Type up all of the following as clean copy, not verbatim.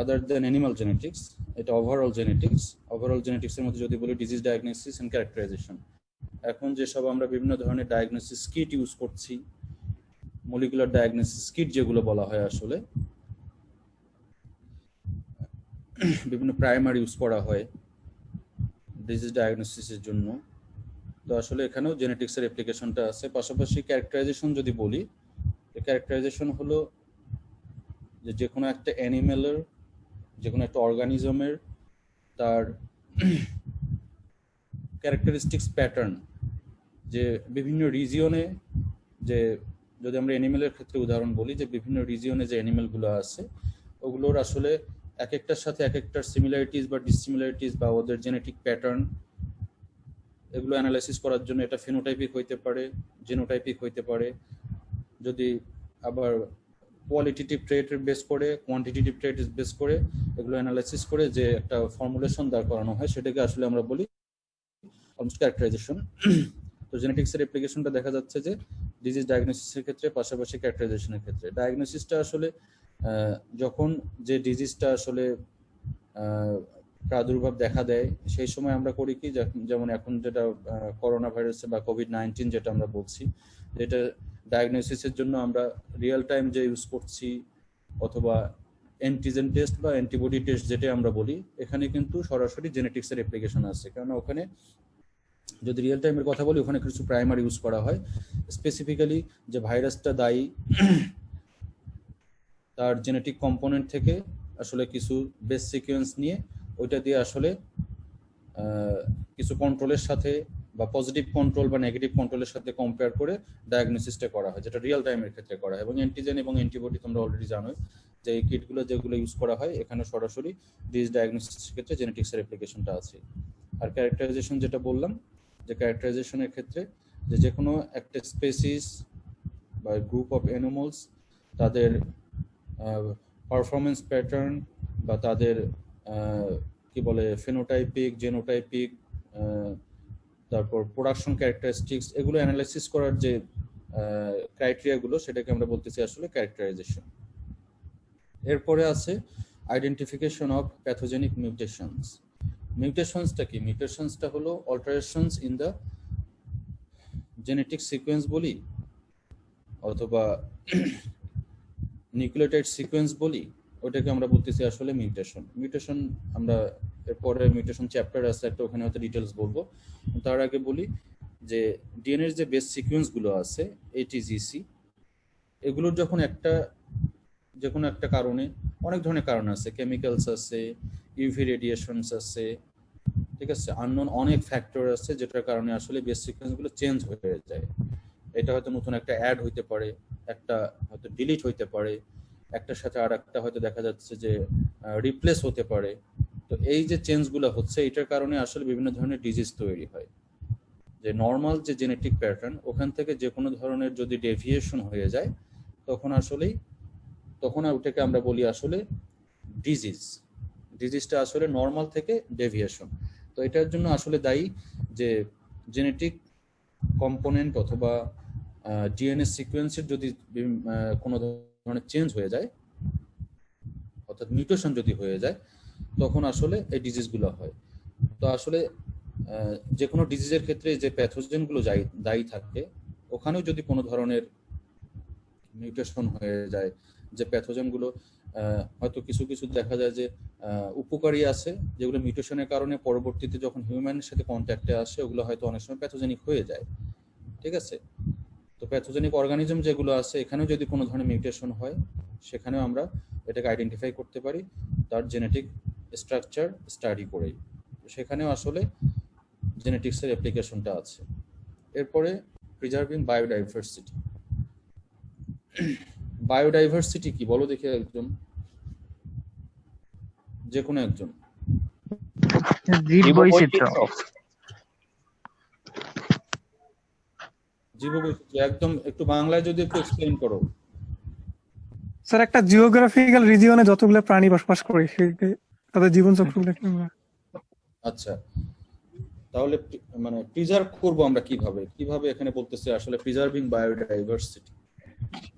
আদার দেন animal genetics, এটা overall genetics. Overall জেনেটিক্সের মধ্যে যদি বলি ডিজিজ ডায়াগনোসিস অ্যান্ড ক্যারেক্টারাইজেশন। এখন যেসব আমরা বিভিন্ন ধরনের ডায়াগনোসিস কিট ইউজ করছি, মলিকুলার ডায়াগনোসিস কিট যেগুলো বলা হয়, আসলে বিভিন্ন প্রাইমার ইউজ করা হয় ডিজিজ ডায়াগনোসিসের জন্য। তো আসলে এখানেও জেনেটিক্সের অ্যাপ্লিকেশনটা আছে। পাশাপাশি ক্যারেক্টারাইজেশন যদি বলি, ক্যারেক্টারাইজেশন হলো যে কোনো একটা অ্যানিমেলের, যে কোনো একটা অর্গানিজমের তার ক্যারেক্টারিস্টিক্স প্যাটার্ন, যে বিভিন্ন রিজিয়নে, যে যদি আমরা অ্যানিমেলের ক্ষেত্রে উদাহরণ বলি, যে বিভিন্ন রিজিয়নে যে অ্যানিমেলগুলো আছে ওগুলোর আসলে এক একটার সাথে এক একটার সিমিলারিটিস বা ডিসিমিলারিটিস বা ওদের জেনেটিক প্যাটার্ন, এগুলো অ্যানালাইসিস করার জন্য এটা ফিনোটাইপিক হইতে পারে, জিনোটাইপিক হইতে পারে। যদি আবার কোয়ালিটেটিভ ট্রেটের বেস করে, কোয়ান্টিটেটিভ ট্রেট বেস করে এগুলো অ্যানালাইসিস করে যে একটা ফর্মুলেশন দাঁড় করানো হয়, সেটাকে আসলে আমরা বলি অলমোস্ট ক্যারেক্টারাইজেশন। তো জেনেটিক্সের অ্যাপ্লিকেশনটা দেখা যাচ্ছে যে ডিজিজ ডায়াগনোসিসের ক্ষেত্রে, পাশাপাশি ক্যারেক্টারাইজেশনের ক্ষেত্রে। ডায়াগনোসিসটা আসলে যখন যে ডিজিজটা আসলে প্রাদুর্ভাব দেখা দেয়, সেই সময় আমরা করি কি, যেমন এখন যেটা করোনা ভাইরাস বা কোভিড-19 যেটা আমরা বলছি, এটা ডায়াগনোসিসের জন্য আমরা রিয়েল টাইম যে ইউজ করছি, অথবা অ্যান্টিজেন টেস্ট বা অ্যান্টিবডি টেস্ট যেটা আমরা বলি, এখানে কিন্তু সরাসরি জেনেটিক্সের অ্যাপ্লিকেশন আছে। কারণ ওখানে যদি রিয়েল টাইমের কথা বলি, ওখানে কিছু প্রাইমার ইউজ করা হয়, স্পেসিফিক্যালি যে ভাইরাসটা দায়ী তার জেনেটিক কম্পোনেন্ট থেকে আসলে কিছু বেস সিকোয়েন্স নিয়ে ওইটা দিয়ে আসলে কিছু কন্ট্রোলের সাথে বা পজিটিভ কন্ট্রোল বা নেগেটিভ কন্ট্রোলের সাথে কম্পেয়ার করে ডায়াগনোসিসটা করা হয়, যেটা রিয়েল টাইমের ক্ষেত্রে করা হয়। এবং অ্যান্টিজেন এবং অ্যান্টিবডি তোমরা অলরেডি জানোই যে এই কিটগুলো যেগুলো ইউজ করা হয়, এখানে সরাসরি ডিজিজ ডায়াগনোসিসের ক্ষেত্রে জেনেটিক্সের অ্যাপ্লিকেশনটা আছে। আর ক্যারেক্টারাইজেশন যেটা বললাম, যে ক্যারেক্টারাইজেশনের ক্ষেত্রে যে কোনো একটা স্পেসিস বা গ্রুপ অফ অ্যানিমালস, তাদের পারফরমেন্স প্যাটার্ন বা তাদের কি বলে ফেনোটাইপিক, জেনোটাইপিক, তারপর প্রোডাকশন ক্যারেক্টারিস্টিক্স, এগুলো অ্যানালাইসিস করার যে ক্রাইটেরিয়াগুলো, সেটাকে আমরা বলতেছি আসলে ক্যারেক্টারাইজেশন। এরপরে আছে আইডেন্টিফিকেশন অফ প্যাথোজেনিক মিউটেশনস। মিউটেশনসটা কি? মিউটেশনসটা হলো অল্টারেশনস ইন দ্য জেনেটিক সিকোয়েন্স বলি, অথবা নিউক্লিওটাইড সিকোয়েন্স বলি, ওটাকে আমরা বলতেছি আসলে মিউটেশন। মিউটেশন আমরা এরপরে মিউটেশন চ্যাপ্টার আছে একটা, ওখানে হয়তো ডিটেলস বলবো। তার আগে বলি যে ডিএনএর যে বেস সিকোয়েন্সগুলো আছে, এটিজিসি, এগুলোর যখন যে কোনো একটা কারণে, অনেক ধরনের কারণ আছে, কেমিক্যালস আছে, ইউভি রেডিয়েশনস আছে, ঠিক আছে, আননোন অনেক ফ্যাক্টর আছে, যেটার কারণে আসলে বেস সিকোয়েন্সগুলো চেঞ্জ হয়ে যায়। এটা হয়তো নতুন একটা অ্যাড হইতে পারে, একটা হয়তো ডিলিট হইতে পারে, একটার সাথে আর একটা হয়তো দেখা যাচ্ছে যে রিপ্লেস হতে পারে। তো এই যে চেঞ্জগুলো হচ্ছে, এটার কারণে আসলে বিভিন্ন ধরনের ডিজিজ তৈরি হয়। যে নর্মাল যে জেনেটিক প্যাটার্ন, ওখান থেকে যে কোনো ধরনের যদি ডেভিয়েশন হয়ে যায়, তখন ওটাকে আমরা বলি আসলে ডিজিজ। ডিজিজটা আসলে নর্মাল থেকে ডেভিয়েশন। তো এটার জন্য আসলে দায়ী যে জেনেটিক কম্পোনেন্ট অথবা ডিএনএ সিকোয়েন্সের যদি কোনো ধরনের চেঞ্জ হয়ে যায়, অর্থাৎ মিউটেশন যদি হয়ে যায়, তখন আসলে এই ডিজিজগুলো হয়। তো আসলে যে কোনো ডিজিজের ক্ষেত্রে যে প্যাথোজেনগুলো দায়ী থাকে, ওখানেও যদি কোনো ধরনের মিউটেশন হয়ে যায়, যে প্যাথোজেনগুলো হয়তো কিছু কিছু দেখা যায় যে উপকারী আছে, যেগুলো মিউটেশনের কারণে পরবর্তীতে যখন হিউম্যানের সাথে কন্ট্যাক্টে আসে, ওগুলো হয়তো অনেক সময় প্যাথোজেনিক হয়ে যায়, ঠিক আছে। তো প্যাথোজেনিক অর্গানিজম যেগুলো আছে, এখানেও যদি কোনো ধরনের মিউটেশন হয়, সেখানেও আমরা এটাকে আইডেন্টিফাই করতে পারি তার জেনেটিক স্ট্রাকচার স্টাডি করেই। সেখানেও আসলে জেনেটিক্সের অ্যাপ্লিকেশনটা আছে। এরপরে প্রিজার্ভিং বায়োডাইভার্সিটি। বায়োডাইভার্সিটি কি বলো দেখি একজন, যে কোনো একজন। জীববৈচিত্র্য, একদম একটু বাংলায় যদি একটু এক্সপ্লেইন করো। স্যার, একটা জিওগ্রাফিক্যাল রিজিয়নে যতগুলো প্রাণী বসবাস করে, তাদের জীবনচক্র। আচ্ছা, তাহলে মানে প্রিজার্ভ করবো আমরা কিভাবে এখানে বলতেছে আসলে preserving biodiversity.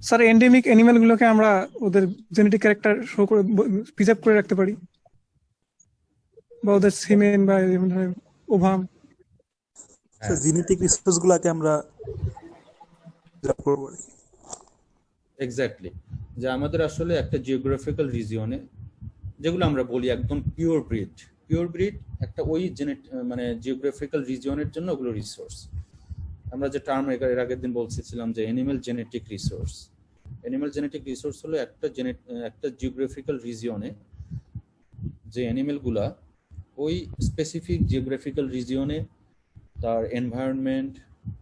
Sir endemic animal গুলোকে আমরা ওদের জেনেটিক ক্যারেক্টার শো করে প্রিজার্ভ করে রাখতে পারি, বা ওদের সিমেন বা এই ধরনের ওভাম। স্যার জেনেটিক রিসোর্স গুলাকে আমরা preserve করবো আর কি। এক্স্যাক্টলি, যে আমাদের আসলে একটা জিওগ্রাফিক্যাল রিজিয়নে, যেগুলো আমরা বলি একদম পিওর ব্রিড একটা ওই মানে জিওগ্রাফিক্যাল রিজিয়নের জন্য ওগুলো রিসোর্স। আমরা যে টার্ম এর আগের দিন বলছিলাম যে অ্যানিমাল জেনেটিক রিসোর্স হলো একটা জিওগ্রাফিক্যাল রিজিয়নে যে অ্যানিমেলগুলা ওই স্পেসিফিক জিওগ্রাফিক্যাল রিজিয়নে তার এনভায়রনমেন্ট,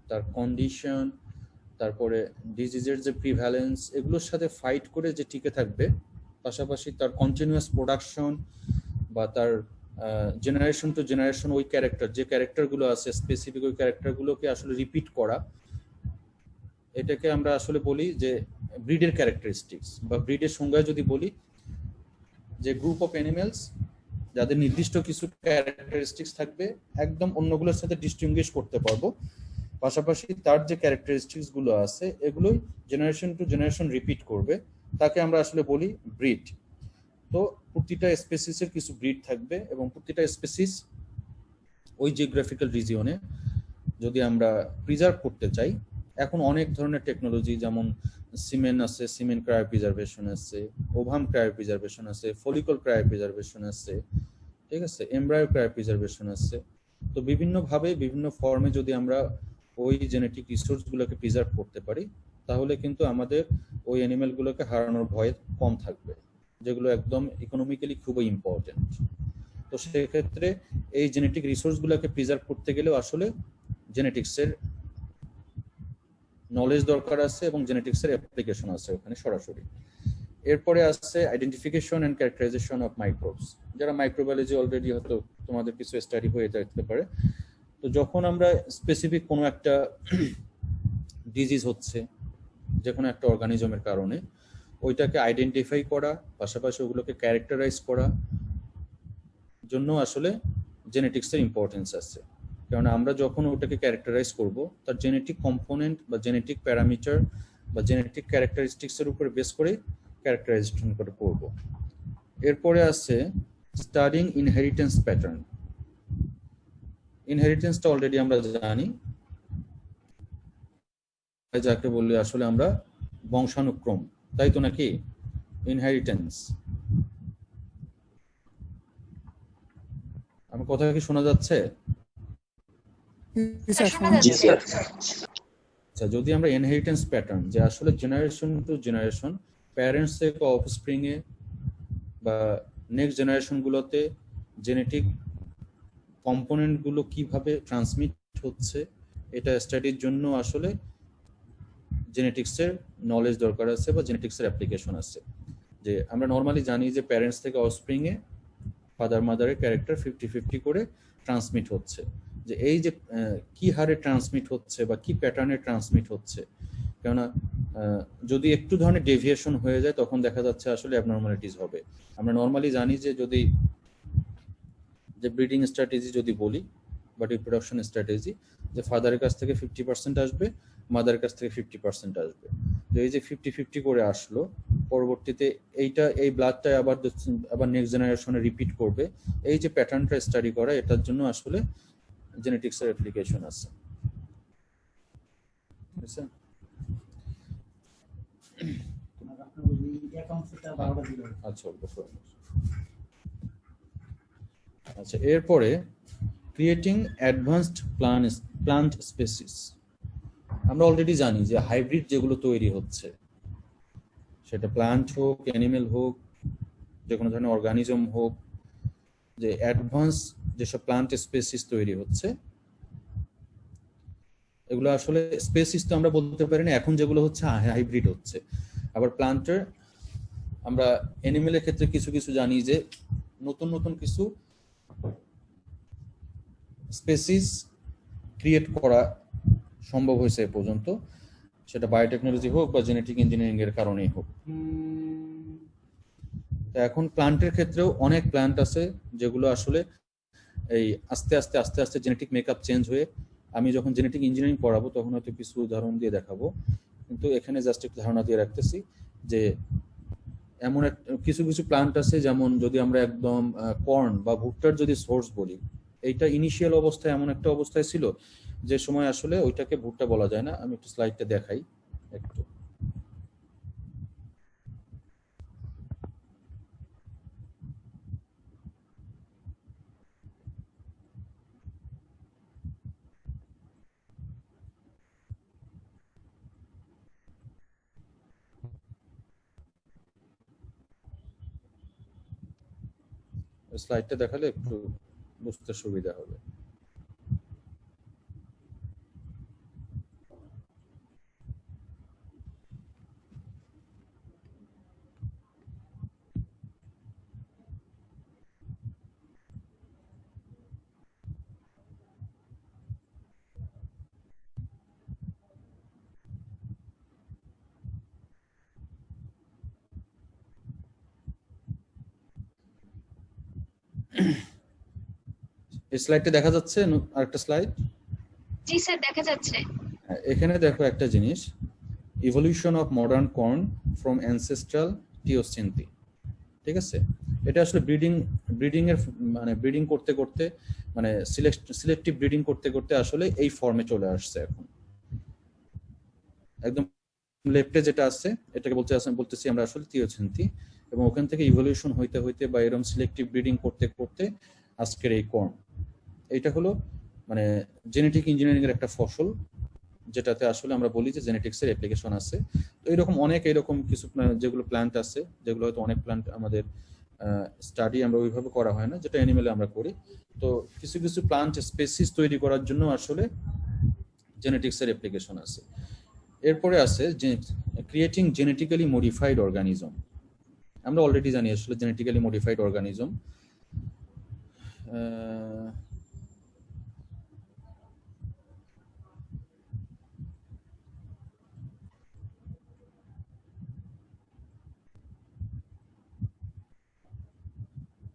তার কন্ডিশন, তারপরে ডিজিজের যে প্রিভ্যালেন্স, এগুলোর সাথে ফাইট করে যে টিকে থাকবে, পাশাপাশি তার কন্টিনিউয়াস প্রোডাকশন বা তার জেনারেশন টু জেনারেশন ওই যে ক্যারেক্টারগুলো আছে স্পেসিফিক, ওই ক্যারেক্টারগুলোকে আসলে রিপিট করা, এটাকে আমরা আসলে বলি যে ব্রিডের ক্যারেক্টারিস্টিক্স। বা ব্রিডের সংজ্ঞায় যদি বলি, যে গ্রুপ অফ অ্যানিমেলস যাদের নির্দিষ্ট কিছু ক্যারেক্টারিস্টিক্স থাকবে, একদম অন্যগুলোর সাথে ডিস্টিংগুইশ করতে পারবো, পাশাপাশি তার যে ক্যারেক্টারিস্টিক্স গুলো আছে এগুলোই জেনারেশন টু জেনারেশন রিপিট করবে, তাকে আমরা আসলে বলি ব্রিড। তো প্রতিটা স্পেসিসের কিছু ব্রিড থাকবে এবং প্রতিটা স্পেসিস ওই জিওগ্রাফিক্যাল রিজিয়নে যদি আমরা প্রিজার্ভ করতে চাই, এখন অনেক ধরনের টেকনোলজি, যেমন সিমেন আছে, সিমেন ক্রায়োপ্রিজার্ভেশন আছে, ওভাম ক্রায়োপ্রিজার্ভেশন আছে, ফলিকল ক্রায়োপ্রিজার্ভেশন আছে, ঠিক আছে, এমব্রায়ো ক্রায়োপ্রিজার্ভেশন আছে। তো বিভিন্নভাবে বিভিন্ন ফর্মে যদি আমরা ওই জেনেটিক রিসোর্সগুলোকে প্রিজার্ভ করতে পারি, তাহলে কিন্তু আমাদের ওই অ্যানিমেলগুলোকে হারানোর ভয় কম থাকবে, যেগুলো একদম ইকোনমিক্যালি খুবই ইম্পর্টেন্ট। তো সেক্ষেত্রে এই জেনেটিক রিসোর্সগুলোকে প্রিজার্ভ করতে গেলেও আসলে জেনেটিক্সের নলেজ দরকার আছে এবং জেনেটিক্সের অ্যাপ্লিকেশন আছে ওখানে সরাসরি। এরপরে আছে identification and characterization of microbes, যারা মাইক্রোবায়োলজি অলরেডি হয়তো তোমাদের কিছু স্টাডি হয়ে যেতে পারে। তো যখন আমরা স্পেসিফিক কোনো একটা ডিজিজ হচ্ছে যে কোনো একটা অর্গানিজমের কারণে, ওইটাকে আইডেন্টিফাই করা, পাশাপাশি ওগুলোকে ক্যারেক্টারাইজ করা জন্য আসলে জেনেটিক্সের ইম্পর্টেন্স আছে। কারণ আমরা যখন ওটাকে ক্যারেক্টারাইজ করব, তার জেনেটিক কম্পোনেন্ট বা জেনেটিক প্যারামিটার বা জেনেটিক ক্যারেক্টারিস্টিক্সের উপরে বেস করে ক্যারেক্টারাইজেশন করে করব। এরপরে আছে স্টাডিং ইনহেরিটেন্স প্যাটার্ন। ইনহেরিটেন্সটা অলরেডি আমরা জানি, যাকে বললে আসলে আমরা বংশানুক্রম, তাই তো নাকি? ইনহেরিটেন্স, আমার কথা কি শোনা যাচ্ছে? আচ্ছা, যদি আমরা ইনহেরিটেন্স প্যাটার্ন, যে আসলে জেনারেশন টু জেনারেশন প্যারেন্টস থেকে অফস্প্রিং এ বা নেক্সট জেনারেশন গুলোতে জেনেটিক কম্পোনেন্ট গুলো কিভাবে ট্রান্সমিট হচ্ছে, এটা স্টাডির জন্য আসলে জেনেটিক্সের নলেজ দরকার আছে বা জেনেটিক্সের অ্যাপ্লিকেশন আছে। যে আমরা নর্মালি জানি যে প্যারেন্টস থেকে অফস্প্রিং এ ফাদার মাদারের ক্যারেক্টার 50-50 করে ট্রান্সমিট হচ্ছে, যে এই যে কি হারে ট্রান্সমিট হচ্ছে বা কি প্যাটার্নে ট্রান্সমিট হচ্ছে। কেননা যদি একটু ধরনের ডেভিয়েশন হয়ে যায়, তখন দেখা যাচ্ছে আসলে অ্যাবনর্মালিটিস হবে। আমরা নর্মালি জানি যে যদি যে ব্রিডিং স্ট্র্যাটেজি যদি বলি বা রিপ্রোডাকশন স্ট্র্যাটেজি, যে ফাদারের কাছ থেকে 50% আসবে, মাদারের কাছ থেকে 50% আসবে। তো এই যে 50-50 করে আসলো, পরবর্তীতে এই ব্লাডটা আবার নেক্সট জেনারেশনে রিপিট করবে, এই যে প্যাটার্নটা স্টাডি করা, এটার জন্য আসলে জেনেটিক্সের অ্যাপ্লিকেশন আছে। আচ্ছা, এরপরে ক্রিয়েটিং অ্যাডভান্সড প্লান্ট স্পেসিস। আমরা অলরেডি জানি যে হাইব্রিড যেগুলো তৈরি হচ্ছে, সেটা প্লান্ট হোক, অ্যানিমেল হোক, যে কোনো ধরনের অর্গানিজম হোক, যে অ্যাডভান্স যেসব প্লান্ট স্পেসিস তৈরি হচ্ছে, এগুলো আসলে স্পেসিস তো আমরা বলতে পারি না, এখন যেগুলো হচ্ছে হাইব্রিড হচ্ছে। আবার প্লান্টের, আমরা অ্যানিমেলের ক্ষেত্রে কিছু কিছু জানি যে নতুন নতুন কিছু স্পেসিস ক্রিয়েট করা সম্ভব হয়েছে এ পর্যন্ত, সেটা বায়োটেকনোলজি হোক বা জেনেটিক ইঞ্জিনিয়ারিং এর কারণেই হোক। এখন প্লান্টের ক্ষেত্রেও অনেক প্লান্ট আছে যেগুলো আসলে এই আস্তে আস্তে জেনেটিক মেকআপ চেঞ্জ হয়ে, আমি যখন জেনেটিক ইঞ্জিনিয়ারিং পড়াবো তখন হয়তো কিছু উদাহরণ দিয়ে দেখাবো, কিন্তু এখানে জাস্ট একটু ধারণা দিয়ে রাখতেছি যে এমন কিছু কিছু প্লান্ট আছে, যেমন যদি আমরা একদম কর্ন বা ভুট্টার যদি সোর্স বলি, এইটা ইনিশিয়াল অবস্থায় এমন একটা অবস্থায় ছিল যে সময় আসলে ওইটাকে ভুট্টা বলা যায় না। আমি একটু স্লাইডটা দেখাই একটু। স্লাইডটা দেখালে একটু বুঝতে সুবিধা হবে। এই স্লাইডটা দেখা যাচ্ছে? আরেকটা স্লাইড। জি স্যার, দেখা যাচ্ছে। এখানে দেখো একটা জিনিস, evolution of modern corn from ancestral teosinte. ঠিক আছে, এটা আসলে ব্রিডিং এর মানে ব্রিডিং করতে করতে মানে সিলেক্টিভ ব্রিডিং করতে করতে আসলে এই ফর্মে চলে আসছে এখন। একদম লেফটে যেটা আছে এটাকে বলতেছি আমরা আসলে টিওসিনথি, এবং ওখান থেকে ইভলিউশন হইতে হইতে বা এরকম সিলেক্টিভ ব্রিডিং করতে করতে আজকের এই কর্ন। এইটা হলো মানে জেনেটিক ইঞ্জিনিয়ারিং এর একটা ফসল, যেটাতে আসলে আমরা বলি যে জেনেটিক্স এর অ্যাপ্লিকেশন আছে। তো এরকম অনেক এরকম কিছু যেগুলো প্ল্যান্ট আছে, যেগুলো হয়তো অনেক প্ল্যান্ট আমাদের স্টাডি আমরা ওইভাবে করা হয় না, যেটা অ্যানিমেলে আমরা করি। তো কিছু কিছু প্লান্ট স্পেসিস তৈরি করার জন্য আসলে জেনেটিক্স এর অ্যাপ্লিকেশন আছে। এরপরে আছে যে ক্রিয়েটিং জেনেটিক্যালি মডিফাইড অর্গানিজম। আমরা অলরেডি জানি আসলে জেনেটিক্যালি মডিফাইড অর্গানিজম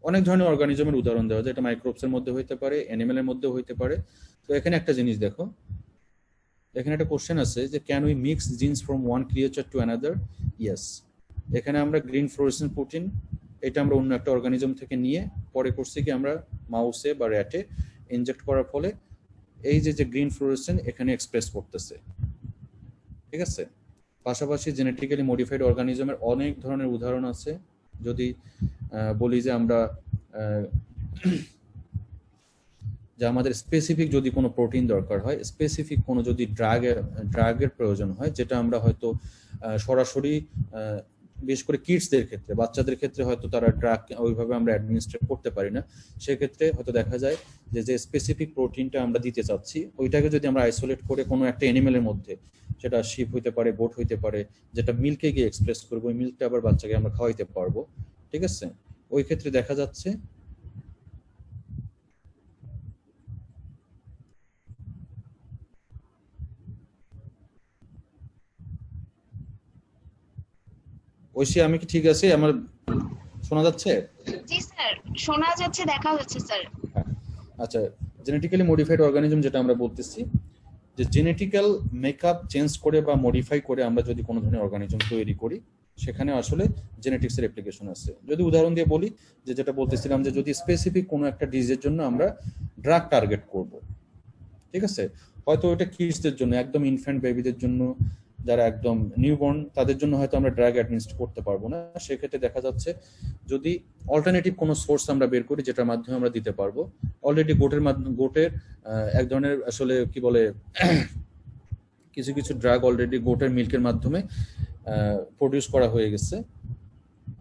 অনেক ধরনের অর্গানিজমের উদাহরণ দেওয়া যায়। এটা মাইক্রোবস এর মধ্যে হইতে পারে, অ্যানিমেলের মধ্যে হইতে পারে। তো এখানে একটা জিনিস দেখো, এখানে একটা কোশ্চেন আছে যে can we mix genes from one creature to another? Yes. এখানে আমরা গ্রিন ফ্লোরেসেন্ট প্রোটিন, এটা আমরা অন্য একটা অর্গানিজম থেকে নিয়ে পরে করছি কি আমরা মাউসে বা র্যাটে ইনজেক্ট করার ফলে এই যে গ্রিন ফ্লোরেসেন্ট এখানে এক্সপ্রেস করতেছে। ঠিক আছে, পাশাপাশি জেনেটিক্যালি মডিফাইড অর্গানিজমের অনেক ধরনের উদাহরণ আছে। যদি বলি যে আমরা যে আমাদের স্পেসিফিক যদি কোনো প্রোটিন দরকার হয়, স্পেসিফিক কোনো যদি ড্রাগের প্রয়োজন হয়, যেটা আমরা হয়তো সরাসরি বিশেষ করে কিডসদের ক্ষেত্রে, বাচ্চাদের ক্ষেত্রে হয়তো তারা ড্রাগ ওইভাবে আমরা অ্যাডমিনিস্ট্রেট করতে পারি না, সেক্ষেত্রে হয়তো দেখা যায় যে স্পেসিফিক প্রোটিনটা আমরা দিতে চাচ্ছি, ওইটাকে যদি আমরা আইসোলেট করে কোনো একটা অ্যানিমেলের মধ্যে, সেটা শিপ হইতে পারে, গোট হইতে পারে, যেটা মিল্কে গিয়ে এক্সপ্রেস করবো, ওই মিল্কটা আবার বাচ্চাকে আমরা খাওয়াইতে পারবো। ঠিক আছে, ওই ক্ষেত্রে দেখা যাচ্ছে ঐশী, আমি কি ঠিক আছে? আমার শোনা যাচ্ছে? জি স্যার, শোনা যাচ্ছে, দেখা যাচ্ছে স্যার। আচ্ছা, জেনেটিক্যালি মডিফাইড অর্গানিজম যেটা আমরা বলতেছি, যে জেনেটিক্যাল মেকআপ চেঞ্জ করে বা মডিফাই করে আমরা যদি কোনো ধরনের অর্গানিজম তৈরি করি, সেখানে আসলে জেনেটিক্স এর অ্যাপ্লিকেশন আছে। যদি উদাহরণ দিয়ে বলি, যে যেটা বলতেছিলাম যে যদি স্পেসিফিক কোনো একটা ডিজিজের জন্য আমরা ড্রাগ টার্গেট করব, ঠিক আছে, হয়তো ওটা কিডসদের জন্য, একদম ইনফ্যান্ট বেবিদের জন্য, যারা একদম নিউবর্ন, তাদের জন্য হয়তো আমরা ড্রাগ অ্যাডমিনিস্ট্রেট করতে পারবো না। সেক্ষেত্রে দেখা যাচ্ছে যদি অল্টারনেটিভ কোনো সোর্স আমরা বের করি যেটার মাধ্যমে আমরা দিতে পারবো, অলরেডি গোটের এক ধরনের আসলে কি বলে কিছু কিছু ড্রাগ অলরেডি গোটের মিল্কের মাধ্যমে প্রডিউস করা হয়ে গেছে।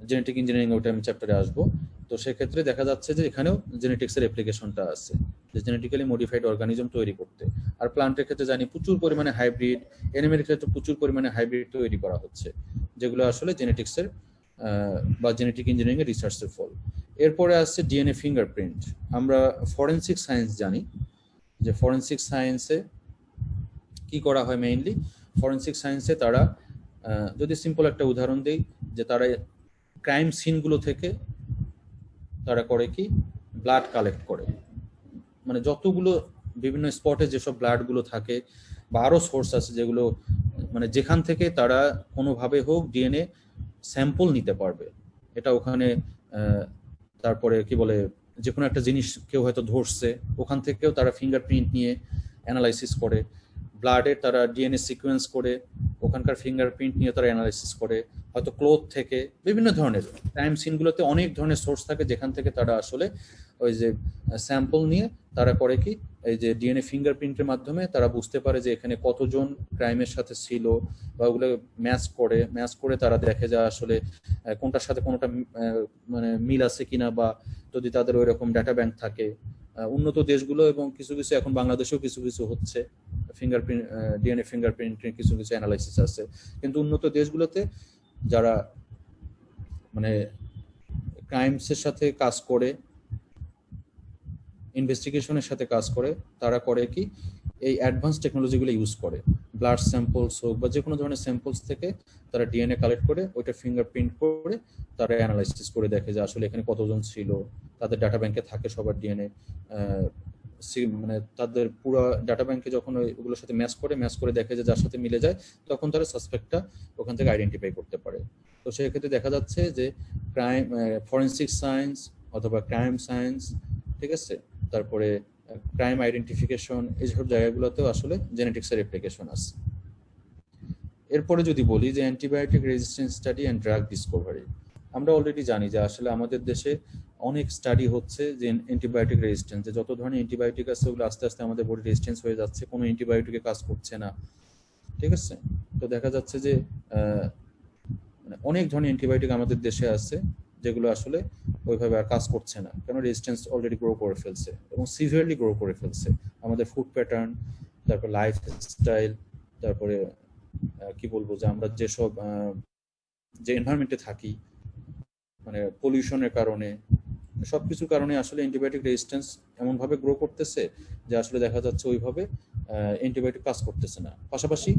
জেনেটিক ইঞ্জিনিয়ারিং ওইটা আমি চ্যাপ্টারে আসবো। তো সেক্ষেত্রে দেখা যাচ্ছে যে এখানেও জেনেটিক্স এর অ্যাপ্লিকেশনটা আছে, যে জেনেটিক্যালি মডিফাইড অর্গানিজম তৈরি করতে। আর প্লান্টের ক্ষেত্রে জানি প্রচুর পরিমাণে হাইব্রিড, অ্যানিমেলের ক্ষেত্রে প্রচুর পরিমাণে হাইব্রিড তৈরি করা হচ্ছে, যেগুলো আসলে জেনেটিক্স এর বা জেনেটিক ইঞ্জিনিয়ারিং এর রিসার্চের ফল। এরপরে আসছে ডিএনএ ফিঙ্গারপ্রিন্ট। আমরা ফরেনসিক সায়েন্স জানি যে ফরেনসিক সায়েন্সে কি করা হয়, মেইনলি ফরেনসিক সায়েন্সে তারা যদি সিম্পল একটা উদাহরণ দেই, যে তারা ক্রাইম সিনগুলো থেকে তারা করে কি ব্লাড কালেক্ট করে, মানে যতগুলো বিভিন্ন স্পটে যেসব ব্লাডগুলো থাকে বা আরো সোর্স আছে যেগুলো মানে যেখান থেকে তারা কোনোভাবে হোক ডিএনএ স্যাম্পল নিতে পারবে, এটা ওখানে তারপরে কি বলে যে কোনো একটা জিনিস কেউ হয়তো ধরছে, ওখান থেকেও তারা ফিঙ্গারপ্রিন্ট নিয়ে অ্যানালাইসিস করে, ব্লাডের তারা ডিএনএ সিকোয়েন্স করে ওখানকার ফিঙ্গারপ্রিন্ট নিয়ে তারা অ্যানালাইসিস করে, হয়তো ক্লোথ থেকে, বিভিন্ন ধরনের ক্রাইম সিনগুলোতে অনেক ধরনের সোর্স থাকে যেখান থেকে তারা আসলে ওই যে স্যাম্পল নিয়ে তারা করে কি এই যে ডিএনএ ফিঙ্গারপ্রিন্টের মাধ্যমে তারা বুঝতে পারে যে এখানে কতজন ক্রাইমের সাথে ছিল, বা ওগুলো ম্যাচ করে তারা দেখে যে আসলে কোনটার সাথে কোনোটা মানে মিল আছে কিনা, বা যদি তাদের ওই রকম ডাটা ব্যাংক থাকে। উন্নত দেশগুলো এবং কিছু কিছু এখন বাংলাদেশেও কিছু কিছু হচ্ছে ফিঙ্গারপ্রিন্ট, ডিএনএ ফিঙ্গারপ্রিন্টের কিছু কিছু অ্যানালাইসিস আছে, কিন্তু উন্নত দেশগুলোতে যারা মানে ক্রাইমসের সাথে কাজ করে, ইনভেস্টিগেশনের সাথে কাজ করে, তারা করে কি এই অ্যাডভান্স টেকনোলজিগুলো ইউজ করে। ব্লাড স্যাম্পলস হোক বা যে কোনো ধরনের স্যাম্পলস থেকে তারা ডিএনএ কালেক্ট করে ওইটা ফিঙ্গারপ্রিন্ট করে তারা অ্যানালাইসিস করে দেখে যে আসলে এখানে কতজন ছিল, তাদের ডাটা ব্যাংকে থাকে সবার ডিএনএ, মানে তাদের পুরো ডাটা ব্যাংকে যখন ওগুলোর সাথে ম্যাচ করে দেখে যে যার সাথে মিলে যায়, তখন তারা সাসপেক্টটা ওখান থেকে আইডেন্টিফাই করতে পারে। তো সেক্ষেত্রে দেখা যাচ্ছে যে ক্রাইম ফরেনসিক সায়েন্স অথবা ক্রাইম সায়েন্স, ঠিক আছে, তারপরে ক্রাইম আইডেন্টিফিকেশন, এইসব জায়গাগুলোতেও আসলে জেনেটিক্সের অ্যাপ্লিকেশন আছে। এরপরে যদি বলি যে antibiotic resistance study and drug Discovery, আমরা অলরেডি জানি যে আসলে আমাদের দেশে অনেক স্টাডি হচ্ছে যে অ্যান্টিবায়োটিক রেজিস্ট্যান্স, যে যত ধরনের অ্যান্টিবায়োটিক আছে ওগুলো আস্তে আস্তে আমাদের বডি রেজিস্ট্যান্স হয়ে যাচ্ছে, কোনো অ্যান্টিবায়োটিকে কাজ করছে না, ঠিক আছে। তো দেখা যাচ্ছে যে মানে অনেক ধরনের অ্যান্টিবায়োটিক আমাদের দেশে আছে যেগুলো আসলে ওইভাবে আর কাজ করছে না, কেন রেজিস্ট্যান্স অলরেডি গ্রো করে ফেলছে এবং সিভিয়ারলি গ্রো করে ফেলছে। আমাদের ফুড প্যাটার্ন, তারপর লাইফ স্টাইল, তারপরে কি বলবো যে আমরা যেসব যে এনভায়রনমেন্টে থাকি, মানে পলিউশনের কারণে, সবকিছুর কারণে আসলে অ্যান্টিবায়োটিক রেজিস্ট্যান্স এমনভাবে গ্রো করতেছে যে আসলে দেখা যাচ্ছে ওইভাবে অ্যান্টিবায়োটিক কাজ করতেছে না। পাশাপাশি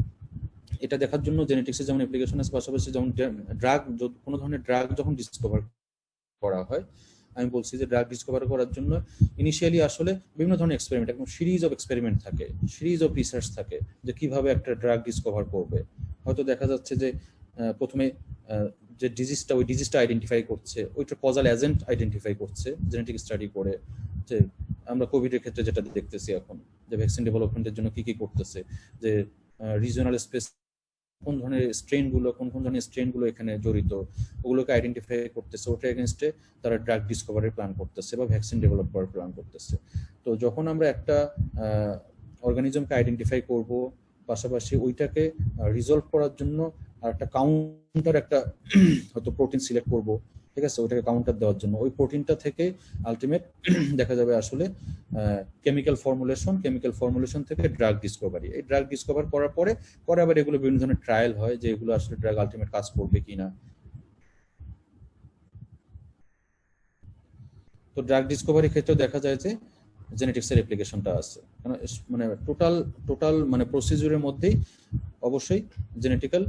এটা দেখার জন্য জেনেটিক্সের যেমন অ্যাপ্লিকেশন আছে, পাশাপাশি যেমন ড্রাগ, কোনো ধরনের ড্রাগ যখন ডিসকভার করা হয়, আমি বলছি যে ড্রাগ ডিসকভার করার জন্য ইনিশিয়ালি আসলে বিভিন্ন ধরনের এক্সপেরিমেন্ট, একদম সিরিজ অফ এক্সপেরিমেন্ট থাকে, সিরিজ অফ রিসার্চ থাকে যে কিভাবে একটা ড্রাগ ডিসকভার করবে। হয়তো দেখা যাচ্ছে যে প্রথমে যে ডিজিজটা, ওই ডিজিজটা আইডেন্টিফাই করছে, ওইটা কজাল এজেন্ট আইডেন্টিফাই করছে জেনেটিক স্টাডি করে, যে আমরা কোভিডের ক্ষেত্রে যেটা দেখতেছি এখন, যে ভ্যাকসিন ডেভেলপমেন্টের জন্য কি কি করতেছে, যে রিজনাল স্পেস কোন ধরনের স্ট্রেনগুলো এখানে জড়িত, ওগুলোকে আইডেন্টিফাই করতেছে, ওটা এগেনস্টে তারা ড্রাগ ডিসকভারির প্ল্যান করতেছে বা ভ্যাকসিন ডেভেলপ করার প্ল্যান করতেছে। তো যখন আমরা একটা অর্গানিজমকে আইডেন্টিফাই করব, পাশাপাশি ওইটাকে রিজলভ করার জন্য আর একটা কাউন্টার, একটা হয়তো প্রোটিন সিলেক্ট করব, ঠিক আছে, ওইটাকে কাউন্টার দেওয়ার জন্য ওই প্রোটিনটা থেকে আলটিমেট দেখা যাবে আসলে কেমিক্যাল ফর্মুলেশন থেকে ড্রাগ ডিসকভারি। এই ড্রাগ ডিসকভার করার পরে আবার এগুলো বিভিন্ন ধরনের ট্রায়াল হয় যে এগুলো আসলে ড্রাগ আলটিমেট কাজ করবে কিনা। তো ড্রাগ ডিসকভারির ক্ষেত্রে দেখা যায় যে জেনেটিক্সের অ্যাপ্লিকেশনটা আছে, মানে টোটাল মানে প্রসিডিউরের মধ্যেই অবশ্যই জেনেটিক্যাল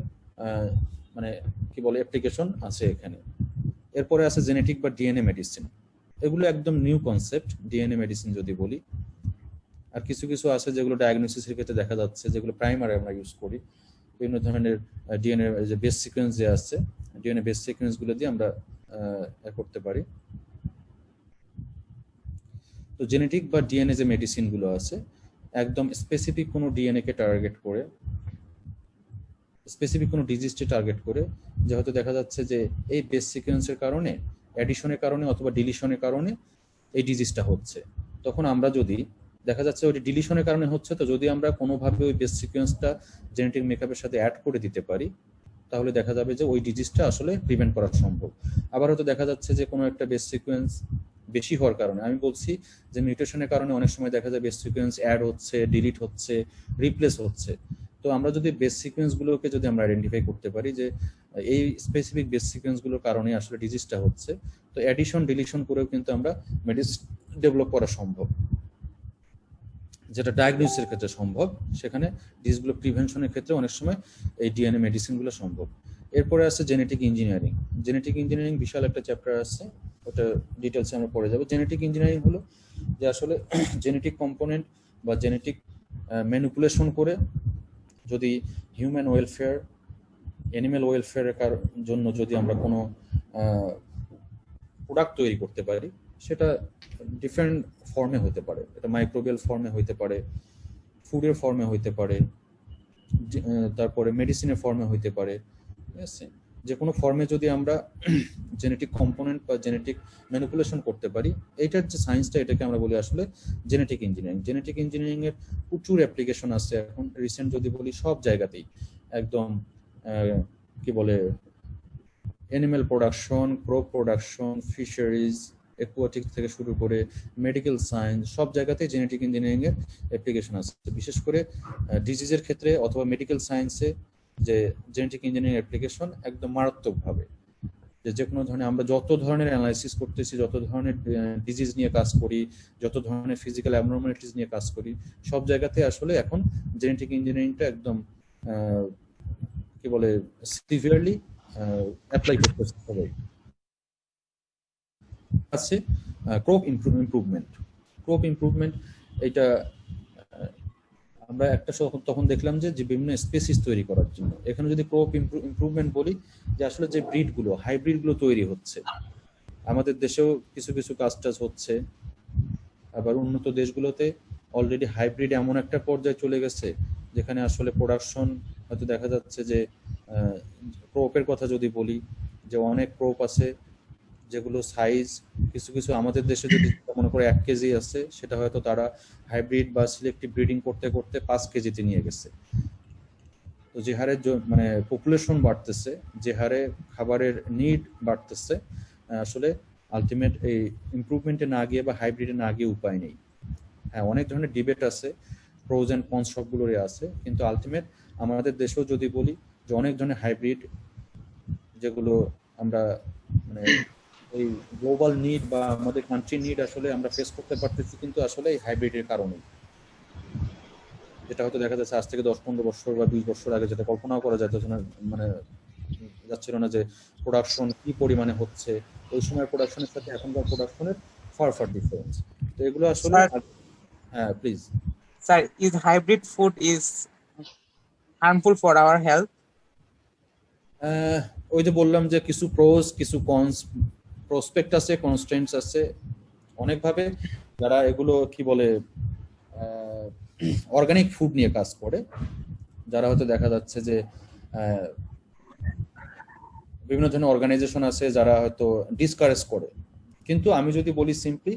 মানে কি বলে অ্যাপ্লিকেশন আছে এখানে। এরপরে আছে জেনেটিক বা ডিএনএ মেডিসিন, এগুলো একদম নিউ কনসেপ্ট ডিএনএ মেডিসিন যদি বলি। আর কিছু কিছু আছে যেগুলো ডায়াগনোসিসের ক্ষেত্রে দেখা যাচ্ছে, যেগুলো প্রাইমারি আমরা ইউজ করি, বিভিন্ন ধরনের ডিএনএ যে বেস সিকোয়েন্স যে আছে, ডিএনএ বেস সিকোয়েন্সগুলো দিয়ে আমরা করতে পারি। তো জেনেটিক বা ডিএনএ যে মেডিসিনগুলো আছে একদম স্পেসিফিক কোনো ডিএনএ কে টার্গেট করে, স্পেসিফিক কোনো ডিজিজকে টার্গেট করে, যে হয়তো দেখা যাচ্ছে যে এই বেস সিকোয়েন্সের কারণে, অ্যাডিশনের কারণে অথবা ডিলিশনের কারণে এই ডিজিজটা হচ্ছে। তখন আমরা যদি দেখা যাচ্ছে ওই ডিলিশনের কারণে হচ্ছে, তো যদি আমরা কোনোভাবে ওই বেস সিকোয়েন্সটা জেনেটিক মেকআপের সাথে অ্যাড করে দিতে পারি, তাহলে দেখা যাবে যে ওই ডিজিজটা আসলে প্রিভেন্ট করা সম্ভব। আবার হয়তো দেখা যাচ্ছে যে কোনো একটা বেস সিকোয়েন্স বেশি হওয়ার কারণে, আমি বলছি যে মিউটেশনের কারণে অনেক সময় দেখা যায় বেস সিকোয়েন্স অ্যাড হচ্ছে, ডিলিট হচ্ছে, রিপ্লেস হচ্ছে। তো আমরা যদি বেস সিকোয়েন্সগুলোকে যদি আমরা আইডেন্টিফাই করতে পারি যে এই স্পেসিফিক বেস সিকোয়েন্সগুলোর কারণে আসলে ডিজিজটা হচ্ছে, তো অ্যাডিশন ডিলিশন করেও কিন্তু আমরা মেডিসিন ডেভেলপ করা সম্ভব, যেটা ডায়াগনোসিসের ক্ষেত্রে সম্ভব, সেখানে ডিজিজগুলো প্রিভেনশনের ক্ষেত্রে অনেক সময় এই ডিএনএ মেডিসিনগুলো সম্ভব। এরপরে আছে জেনেটিক ইঞ্জিনিয়ারিং, বিশাল একটা চ্যাপ্টার আছে, ওটা ডিটেলসে আমরা পড়ে যাবো। জেনেটিক ইঞ্জিনিয়ারিং হলো যে আসলে জেনেটিক কম্পোনেন্ট বা জেনেটিক ম্যানিপুলেশন করে যদি হিউম্যান ওয়েলফেয়ার, অ্যানিম্যাল ওয়েলফেয়ারের জন্য যদি আমরা কোনো প্রোডাক্ট তৈরি করতে পারি, সেটা ডিফারেন্ট ফর্মে হতে পারে। এটা মাইক্রোবিয়াল ফর্মে হইতে পারে, ফুডের ফর্মে হইতে পারে, তারপরে মেডিসিনের ফর্মে হইতে পারে, ঠিক আছে? যে কোনো ফর্মে যদি আমরা জেনেটিক কম্পোনেন্ট বা জেনেটিক ম্যানিপুলেশন করতে পারি, এইটার যে সায়েন্সটা, এটাকে আমরা বলি আসলে জেনেটিক ইঞ্জিনিয়ারিং। জেনেটিক ইঞ্জিনিয়ারিং এর প্রচুর অ্যাপ্লিকেশন আছে এখন, রিসেন্ট যদি বলি সব জায়গাতেই একদম কি বলে animal production, crop production, fisheries, aquatic থেকে শুরু করে মেডিকেল সায়েন্স, সব জায়গাতেই জেনেটিক ইঞ্জিনিয়ারিং এর অ্যাপ্লিকেশন আছে। বিশেষ করে ডিজিজের ক্ষেত্রে অথবা মেডিকেল সায়েন্সে যে জেনেটিক ইঞ্জিনিয়ারিং অ্যাপ্লিকেশন একদম মারাত্মকভাবে, যে কোনো ধরনের আমরা যত ধরনের অ্যানালাইসিস করতেছি, যত ধরনের ডিজিজ নিয়ে কাজ করি, যত ধরনের ফিজিক্যাল অ্যাবনর্মালিটিস নিয়ে কাজ করি, সব জায়গাতে আসলে এখন জেনেটিক ইঞ্জিনিয়ারিংটা একদম কি বলে সিভিয়ারলি অ্যাপ্লাই করতেছে সবাই। আছে ক্রপ ইমপ্রুভমেন্ট। ক্রপ ইমপ্রুভমেন্ট এটা আমরা একটা তখন দেখলাম যে বিভিন্ন স্পেসিস তৈরি করার জন্য, এখানে যদি ক্রপ ইমপ্রুভমেন্ট বলি, যে আসলে যে ব্রিডগুলো, হাইব্রিডগুলো তৈরি হচ্ছে আমাদের দেশেও কিছু কিছু কাজ টাজ হচ্ছে, আবার উন্নত দেশগুলোতে অলরেডি হাইব্রিড এমন একটা পর্যায়ে চলে গেছে যেখানে আসলে প্রোডাকশন হয়তো দেখা যাচ্ছে যে ক্রপের কথা যদি বলি, যে অনেক ক্রপ আছে যেগুলো সাইজ কিছু কিছু আমাদের দেশে যদি মনে করে 1 কেজি আছে, সেটা হয়তো তারা হাইব্রিড বা সিলেক্টিভ ব্রিডিং করতে করতে 5 কেজিতে নিয়ে গেছে। তো যে হারে মানে পপুলেশন বাড়তেছে, যে হারে খাবারের নিড বাড়তেছে, আসলে আলটিমেট এই ইমপ্রুভমেন্টে না গিয়ে বা হাইব্রিডে না গিয়ে উপায় নেই। হ্যাঁ, অনেক ধরনের ডিবেট আছে, প্রোজ এন্ড কনস সবগুলোরই আছে, কিন্তু আলটিমেট আমাদের দেশেও যদি বলি যে অনেক ধরনের হাইব্রিড, যেগুলো আমরা মানে এই গ্লোবাল নিড বা আমাদের কান্ট্রি নিড আসলে আমরা ফেস করতে পারতেছি, কিন্তু আসলে এই হাইব্রিডের কারণে, যেটা হয়তো দেখা যাচ্ছে আজ থেকে 10-15 বছর বা 20 বছর আগে যেটা কল্পনাও করা যাচ্ছে না, মানে যাচ্ছিল না, যে প্রোডাকশন কি পরিমাণে হচ্ছে, ওই সময় প্রোডাকশনের সাথে এখনকার প্রোডাকশনের ফার ডিফারেন্স। তো এগুলো আসলে হ্যাঁ please sir, is hybrid food is harmful for our health? ওই যে বললাম যে কিছু প্রোস কিছু কনস, প্রসপেক্ট আছে, কনস্ট্রেন্টস আছে অনেকভাবে। যারা এগুলো কি বলে অর্গানিক ফুড নিয়ে কাজ করে, যারা হয়তো দেখা যাচ্ছে যে বিভিন্ন ধরনের অর্গানাইজেশন আছে যারা হয়তো ডিসকারেজ করে, কিন্তু আমি যদি বলি সিম্পলি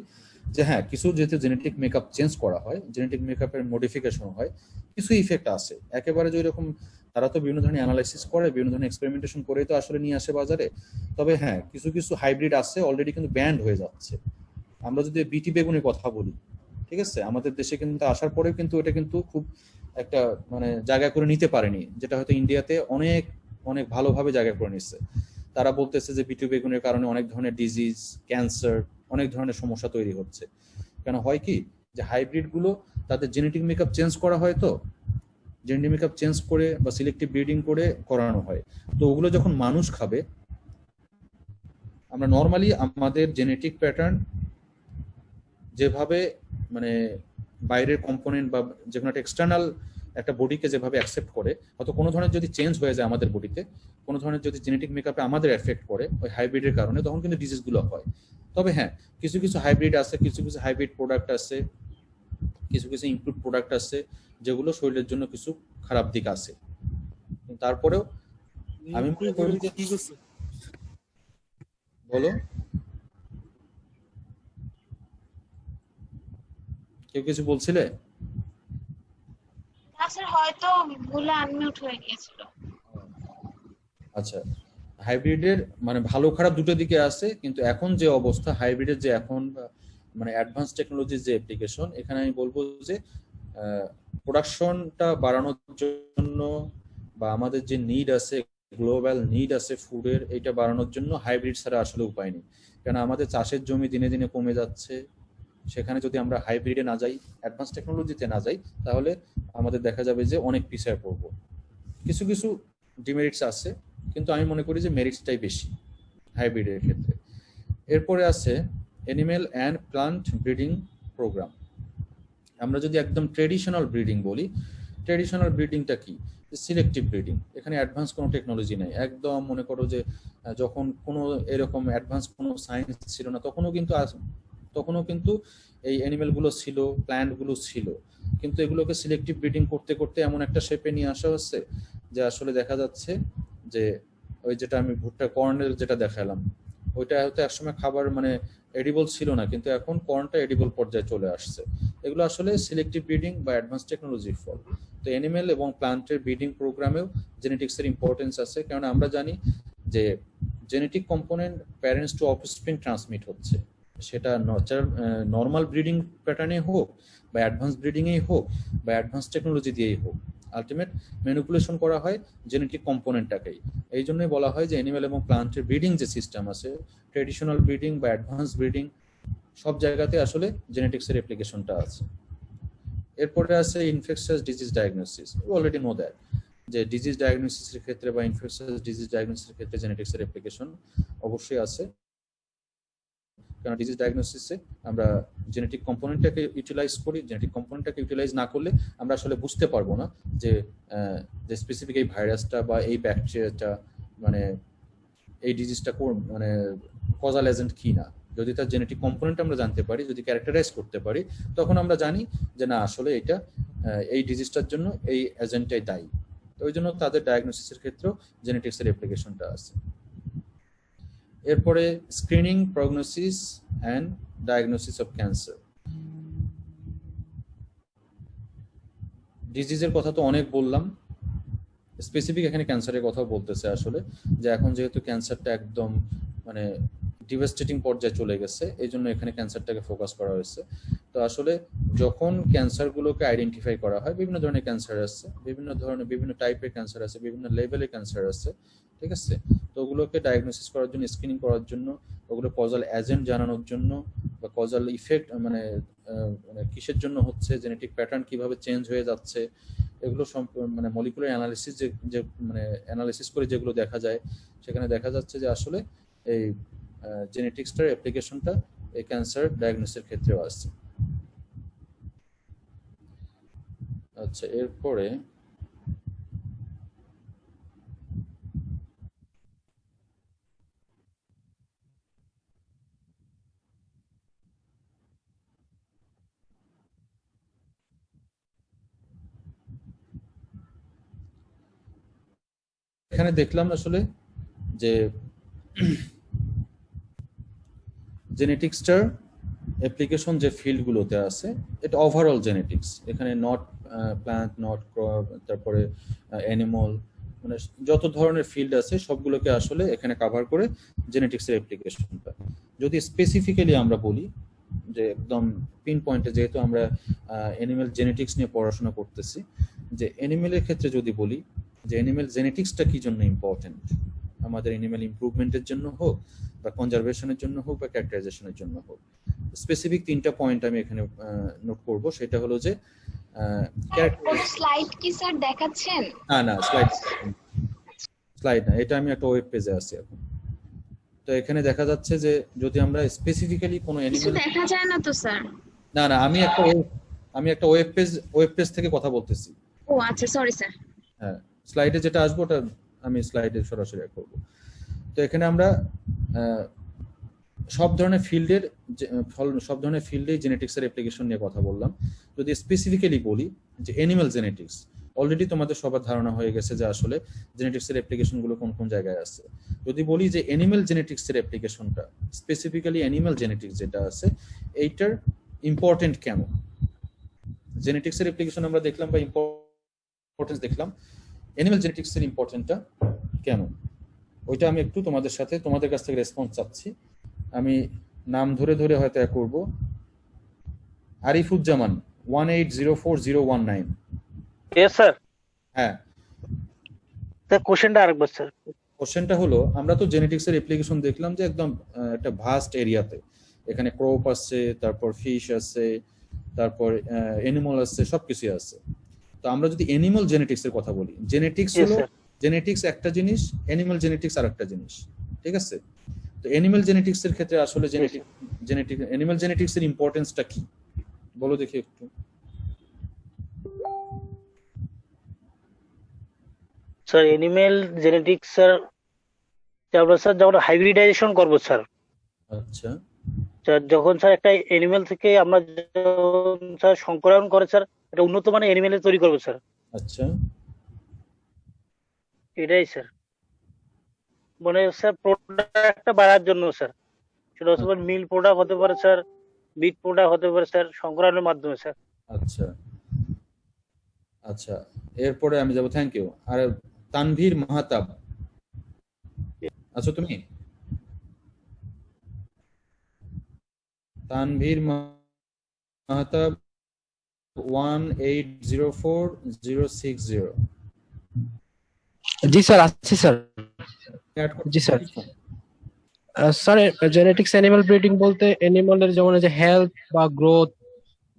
যে হ্যাঁ, কিছু যেহেতু জেনেটিক মেকআপ চেঞ্জ করা হয়, জেনেটিক মেকআপের মডিফিকেশন হয়, কিছু ইফেক্ট আছে একেবারে যে এরকম, তারা তো বিভিন্ন ধরনের অ্যানালাইসিস করে, বিভিন্ন ধরনের এক্সপেরিমেন্টেশন করে তো আসলে নিয়ে আসে বাজারে। তবে হ্যাঁ, কিছু কিছু হাইব্রিড আছে অলরেডি কিন্তু ব্যান্ড হয়ে যাচ্ছে। আমরা যদি বিটি বেগুনের কথা বলি, ঠিক আছে, আমাদের দেশে কিন্তু আসার পরেও কিন্তু এটা কিন্তু খুব একটা মানে জায়গা করে নিতে পারেনি, যেটা হয়তো ইন্ডিয়াতে অনেক অনেক ভালোভাবে জায়গা করে নিচ্ছে। তারা বলতেছে যে বিটি বেগুনের কারণে অনেক ধরনের ডিজিজ, ক্যান্সার, অনেক ধরনের সমস্যা তৈরি হচ্ছে। কেন হয় কি, যে হাইব্রিড গুলো তাদের জেনেটিক মেকআপ চেঞ্জ করা হয়, তো জেনেটিক মেকআপ চেঞ্জ করে বা সিলেক্টিভ ব্রিডিং করে করানো হয়। তো ওগুলো যখন মানুষ খাবে, আমরা নর্মালি আমাদের জেনেটিক প্যাটার্ন যেভাবে মানে বাইরের কম্পোনেন্ট বা যে কোনো একটা এক্সটার্নাল একটা বডিকে যেভাবে অ্যাকসেপ্ট করে, হয়তো কোনো ধরনের যদি চেঞ্জ হয়ে যায় আমাদের বডিতে, কোনো ধরনের যদি জেনেটিক মেকআপে আমাদের এফেক্ট করে ওই হাইব্রিডের কারণে, তখন কিন্তু ডিজিজগুলো হয়। তবে হ্যাঁ, কিছু কিছু হাইব্রিড আছে, কিছু কিছু হাইব্রিড প্রোডাক্ট আছে, কিছু কিছু ইমপ্রুভ প্রোডাক্ট আছে যেগুলো শরীরের জন্য কিছু খারাপ দিক আছে। তারপরেও আমি মনে করি যে বলো, কেউ কিছু বলছিলে? না স্যার, হয়তো ভুলে আনমিউট হয়ে গিয়েছিল। আচ্ছা, হাইব্রিডের মানে ভালো খারাপ দুটো দিকে আছে, কিন্তু এখন যে অবস্থা হাইব্রিডের, যে এখন মানে অ্যাডভান্স টেকনোলজির যে অ্যাপ্লিকেশন, এখানে আমি বলবো যে প্রোডাকশনটা বাড়ানোর জন্য বা আমাদের যে নিড আছে, গ্লোবাল নিড আছে ফুডের, এইটা বাড়ানোর জন্য হাইব্রিড ছাড়া আসলে উপায় নেই। কারণ আমাদের চাষের জমি দিনে দিনে কমে যাচ্ছে, সেখানে যদি আমরা হাইব্রিডে না যাই, অ্যাডভান্স টেকনোলজিতে না যাই, তাহলে আমাদের দেখা যাবে যে অনেক পিছিয়ে পড়বো। কিছু কিছু ডিমেরিটস আছে, কিন্তু আমি মনে করি যে মেরিটসটাই বেশি হাইব্রিডের ক্ষেত্রে। এরপরে আছে animal and plant breeding program. আমরা যদি একদম ট্রেডিশনাল ব্রিডিং বলি, ট্রেডিশনাল ব্রিডিংটা কি? Selective breeding. এখানে অ্যাডভান্স কোনো টেকনোলজি নেই, একদম মনে করো যে যখন কোনো এরকম অ্যাডভান্স কোনো সায়েন্স ছিল না তখনও কিন্তু এই অ্যানিমেলগুলো ছিল, প্ল্যান্টগুলো ছিল, কিন্তু এগুলোকে সিলেক্টিভ ব্রিডিং করতে করতে এমন একটা শেপে নিয়ে আসা হচ্ছে যে আসলে দেখা যাচ্ছে যে ওই যেটা আমি ভুট্টা কর্নের যেটা দেখালাম, ওইটা হয়তো একসময় খাবার মানে এডিবল ছিল না, কিন্তু এখন কর্নটা এডিবল পর্যায়ে চলে আসছে। এগুলো আসলে সিলেক্টিভ ব্রিডিং বা অ্যাডভান্স টেকনোলজির ফল। তো অ্যানিমেল এবং প্লান্টের ব্রিডিং প্রোগ্রামেও জেনেটিক্সের ইম্পর্টেন্স আছে, কারণ আমরা জানি যে genetic component parents to offspring transmit হচ্ছে, সেটা নর্মাল ব্রিডিং প্যাটার্নে হোক বা অ্যাডভান্স ব্রিডিংয়েই হোক বা অ্যাডভান্স টেকনোলজি দিয়েই হোক, আলটিমেট ম্যানিপুলেশন করা হয় জেনেটিক কম্পোনেন্টটাকেই। এই জন্যই বলা হয় যে অ্যানিমেল এবং প্লান্টের ব্রিডিং যে সিস্টেম আছে, ট্রেডিশনাল ব্রিডিং বা অ্যাডভান্স ব্রিডিং, সব জায়গাতে আসলে জেনেটিক্সের অ্যাপ্লিকেশনটা আছে। এরপরে আছে infectious disease diagnosis. Already know that যে ডিজিজ ডায়াগনোসিসের ক্ষেত্রে বা ইনফেকশাস ডিজিজ ডায়াগনোসিসের ক্ষেত্রে জেনেটিক্সের অ্যাপ্লিকেশন অবশ্যই আছে, কারণ ডিজিজ ডায়াগনোসিসে আমরা জেনেটিক কম্পোনেন্টটাকে ইউটিলাইজ করি। জেনেটিক কম্পোনেন্টটাকে ইউটিলাইজ না করলে আমরা আসলে বুঝতে পারবো না যে স্পেসিফিক এই ভাইরাসটা বা এই ব্যাকটেরিয়াটা মানে এই ডিজিজটা মানে কজাল এজেন্ট কি না। যদি তার জেনেটিক কম্পোনেন্ট আমরা জানতে পারি, যদি ক্যারেক্টারাইজ করতে পারি, তখন আমরা জানি যে না আসলে এটা এই ডিজিজটার জন্য এই এজেন্টটাই দায়ী। তো ওই জন্য তাদের ডায়াগনোসিসের ক্ষেত্রেও জেনেটিক্সের অ্যাপ্লিকেশনটা আছে। এরপরে screening, prognosis and diagnosis of cancer. ডিজিজের কথা তো অনেক বললাম, স্পেসিফিক এখানে ক্যান্সারের কথাও বলতেছে আসলে, যে এখন যেহেতু ক্যান্সারটা একদম মানে ডিভাস্টেটিং পর্যায়ে চলে গেছে, এই জন্য এখানে ক্যান্সারটাকে ফোকাস করা হয়েছে। তো আসলে যখন ক্যান্সারগুলোকে আইডেন্টিফাই করা হয়, বিভিন্ন ধরনের ক্যান্সার আছে, বিভিন্ন টাইপের ক্যান্সার আছে, বিভিন্ন লেভেলের ক্যান্সার আছে, ঠিক আছে। তো ওগুলোকে ডায়াগনোসিস করার জন্য, স্ক্রিনিং করার জন্য, ওগুলো কজাল এজেন্ট জানানোর জন্য বা কজাল ইফেক্ট মানে কিসের জন্য হচ্ছে, জেনেটিক প্যাটার্ন কিভাবে চেঞ্জ হয়ে যাচ্ছে, এগুলো মানে মলিকুলার অ্যানালিসিস যে মানে অ্যানালিসিস করে যেগুলো দেখা যায়, সেখানে দেখা যাচ্ছে যে আসলে এই জেনেটিক্সটার অ্যাপ্লিকেশনটা এই ক্যান্সার ডায়াগনোসিসের ক্ষেত্রেও আছে। আচ্ছা, এরপরে এখানে দেখলাম আসলে যে জেনেটিক্সটার অ্যাপ্লিকেশন যে ফিল্ডগুলোতে আছে, এটা ওভারঅল জেনেটিক্স। এখানে নট প্ল্যান্ট, নট ক্রপ, তারপরে অ্যানিমাল, মানে যত ধরনের ফিল্ড আছে সবগুলোকে আসলে এখানে কভার করে জেনেটিক্সের অ্যাপ্লিকেশনটা। যদি স্পেসিফিক্যালি আমরা বলি যে একদম পিন পয়েন্টে, যেহেতু আমরা অ্যানিমেল জেনেটিক্স নিয়ে পড়াশোনা করতেছি, যে অ্যানিমেলের ক্ষেত্রে যদি বলি যে অ্যানিমেল জেনেটিক্সটা কি জন্য ইম্পর্টেন্ট, আমাদের অ্যানিমেল ইমপ্রুভমেন্টের জন্য হোক বা কনজারভেশনের জন্য হোক বা ক্যারেক্টারাইজেশনের জন্য হোক, স্পেসিফিক 3টা পয়েন্ট আমি এখানে নোট করব। সেটা হলো যে স্লাইড কি স্যার দেখাচ্ছেন? না স্লাইড না, এটা আমি একটা ওয়েব পেজে আছি এখন। তো এখানে দেখা যাচ্ছে যে যদি আমরা স্পেসিফিক্যালি কোনো কিছু দেখা যায় না তো স্যার। না আমি একটা ওয়েব পেজ থেকে কথা বলতেছি। ও আচ্ছা, সরি স্যার। হ্যাঁ, স্লাইডে যেটা আসবে ওটা আমি স্লাইডে সরাসরি করব। তো এখানে আমরা সব ধরনের ফিল্ডে জেনেটিক্সের অ্যাপ্লিকেশন নিয়ে কথা বললাম। যদি স্পেসিফিক্যালি বলি যে অ্যানিমাল জেনেটিক্স, অলরেডি তোমাদের সবার ধারণা হয়ে গেছে যে আসলে জেনেটিক্সের অ্যাপ্লিকেশনগুলো কোন কোন জায়গায় আছে। যদি বলি যে অ্যানিমাল জেনেটিক্সের অ্যাপ্লিকেশনটা, স্পেসিফিক্যালি অ্যানিমাল জেনেটিক্স যেটা আছে, এইটার ইম্পর্টেন্ট কেন, জেনেটিক্সের অ্যাপ্লিকেশন আমরা দেখলাম বা ইম্পর্টেন্স দেখলাম, অ্যানিমাল জেনেটিক্সের ইম্পর্টেন্টটা কেন, ওইটা আমি একটু তোমাদের কাছ থেকে রেসপন্স চাচ্ছি। আমি নাম ধরে ধরে হয়তো করব। আরিফুজ্জামান 1804019। Yes sir. হ্যাঁ স্যার কোশ্চেনটা আরেকবার স্যার। কোশ্চেনটা হলো, আমরা তো জেনেটিক্সের অ্যাপ্লিকেশন দেখলাম যে একদম একটা ভাস্ট এরিয়াতে, এখানে ক্রপ আছে, তারপর ফিশ আছে, তারপর অ্যানিমাল আছে, সবকিছু আছে। তো আমরা যদি অ্যানিমাল জেনেটিক্সের কথা বলি, জেনেটিক্স হলো, জেনেটিক্স একটা জিনিস, অ্যানিমাল জেনেটিক্স আরেকটা জিনিস, ঠিক আছে। তো অ্যানিমাল জেনেটিক্সের ক্ষেত্রে আসলে অ্যানিমাল জেনেটিক্সের ইম্পর্টেন্সটা কি বলো দেখি একটু। স্যার এনিমেল জেনেটিক্স স্যার আমরা স্যার যখন হাইব্রিডাইজেশন করবো স্যার, আচ্ছা যখন স্যার একটা এনিমেল থেকে আমরা যখন স্যার সংকরায়ন করে স্যার একটা উন্নত মানের এনিমেল তৈরি করবো স্যার, আচ্ছা এটাই স্যার মানে স্যার প্রোডাক্টটা বাড়ার জন্য স্যার, সেটা হচ্ছে মিল প্রোডাক্ট হতে পারে স্যার, মিট প্রোডাক্ট হতে পারে স্যার সংকরায়নের মাধ্যমে স্যার। আচ্ছা আচ্ছা, এরপরে আমি যাব, থ্যাংক ইউ। আর তানভীর মাহতাব আছো তুমি? তানভীর মাহতাব 1804060 জি স্যার, আছি স্যার। জি sir. Sir genetics animal breeding বলতে অ্যানিমালের যেমন এই যে হেলথ বা গ্রোথ,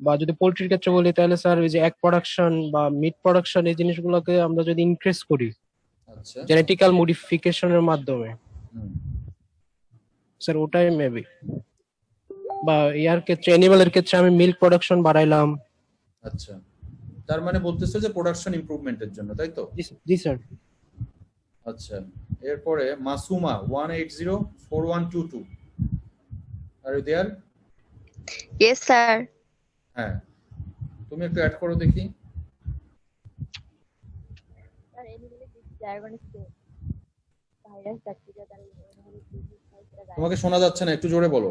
বা যদি পোল্ট্রির ক্ষেত্রে বলি তাহলে স্যার ওই যে এগ প্রোডাকশন বা মিট প্রোডাকশন, এই জিনিসগুলোকে আমরা যদি ইনক্রিজ করি আচ্ছা জেনেটিক্যাল মডিফিকেশনের মাধ্যমে হুম, স্যার, ওটাই মেবি। বা ইয়ার ক্ষেত্রে অ্যানিমালের ক্ষেত্রে আমি মিল্ক প্রোডাকশন বাড়াইলাম। আচ্ছা, তার মানে বলতেছে যে প্রোডাকশন ইমপ্রুভমেন্টের জন্য, তাই তো? জি স্যার। আচ্ছা, এরপরে Masuma 1804122, are you there? Yes sir. হ্যাঁ, তুমি একটু অ্যাড করো দেখি। তোমাকে শোনা যাচ্ছে না, একটু জোরে বলো।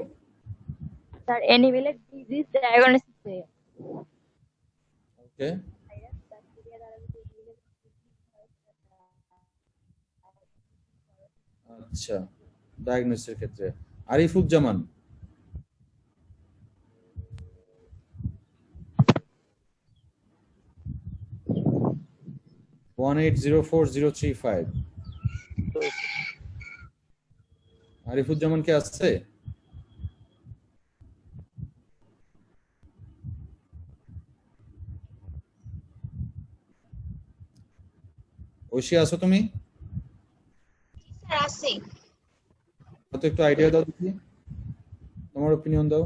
স্যার অ্যানিমেলের ডিজিজ ডায়াগনোসিসে ওকে, আচ্ছা, ডায়াগনোসিসের ক্ষেত্রে আরিফুজ্জামান 1804035, আরিফুজ্জামান কে আসছে? ঐশী আছো তুমি? স্যার আছি। তো একটু আইডিয়া দাও দেখি, তোমার ওপিনিয়ন দাও।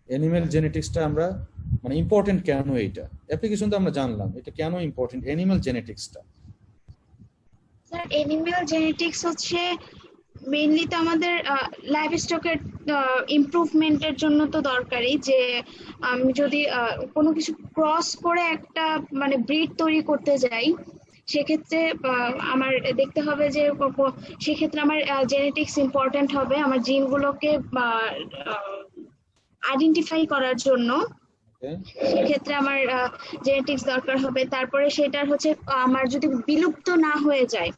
অ্যানিমেল জেনেটিক্সটা আমরা মানে ইম্পর্টেন্ট কেন, এইটা অ্যাপ্লিকেশন তো আমরা জানলাম, এটা কেন ইম্পর্টেন্ট অ্যানিমেল জেনেটিক্সটা? স্যার এনিম্যাল জেনেটিক্স হচ্ছে মেইনলি তো আমাদের লাইফ স্টকের ইমপ্রুভমেন্টের জন্য তো দরকারি, যে আমি যদি কোনো কিছু ক্রস করে একটা মানে ব্রিড তৈরি করতে যাই, সেক্ষেত্রে আমার দেখতে হবে যে সেক্ষেত্রে আমার জেনেটিক্স ইম্পর্টেন্ট হবে আমার জিনগুলোকে আইডেন্টিফাই করার জন্য। সেক্ষেত্রে আমার জেনেটিক্স দরকার হবে। তারপরে সেটার হচ্ছে আমার যদি বিলুপ্ত না হয়ে যায়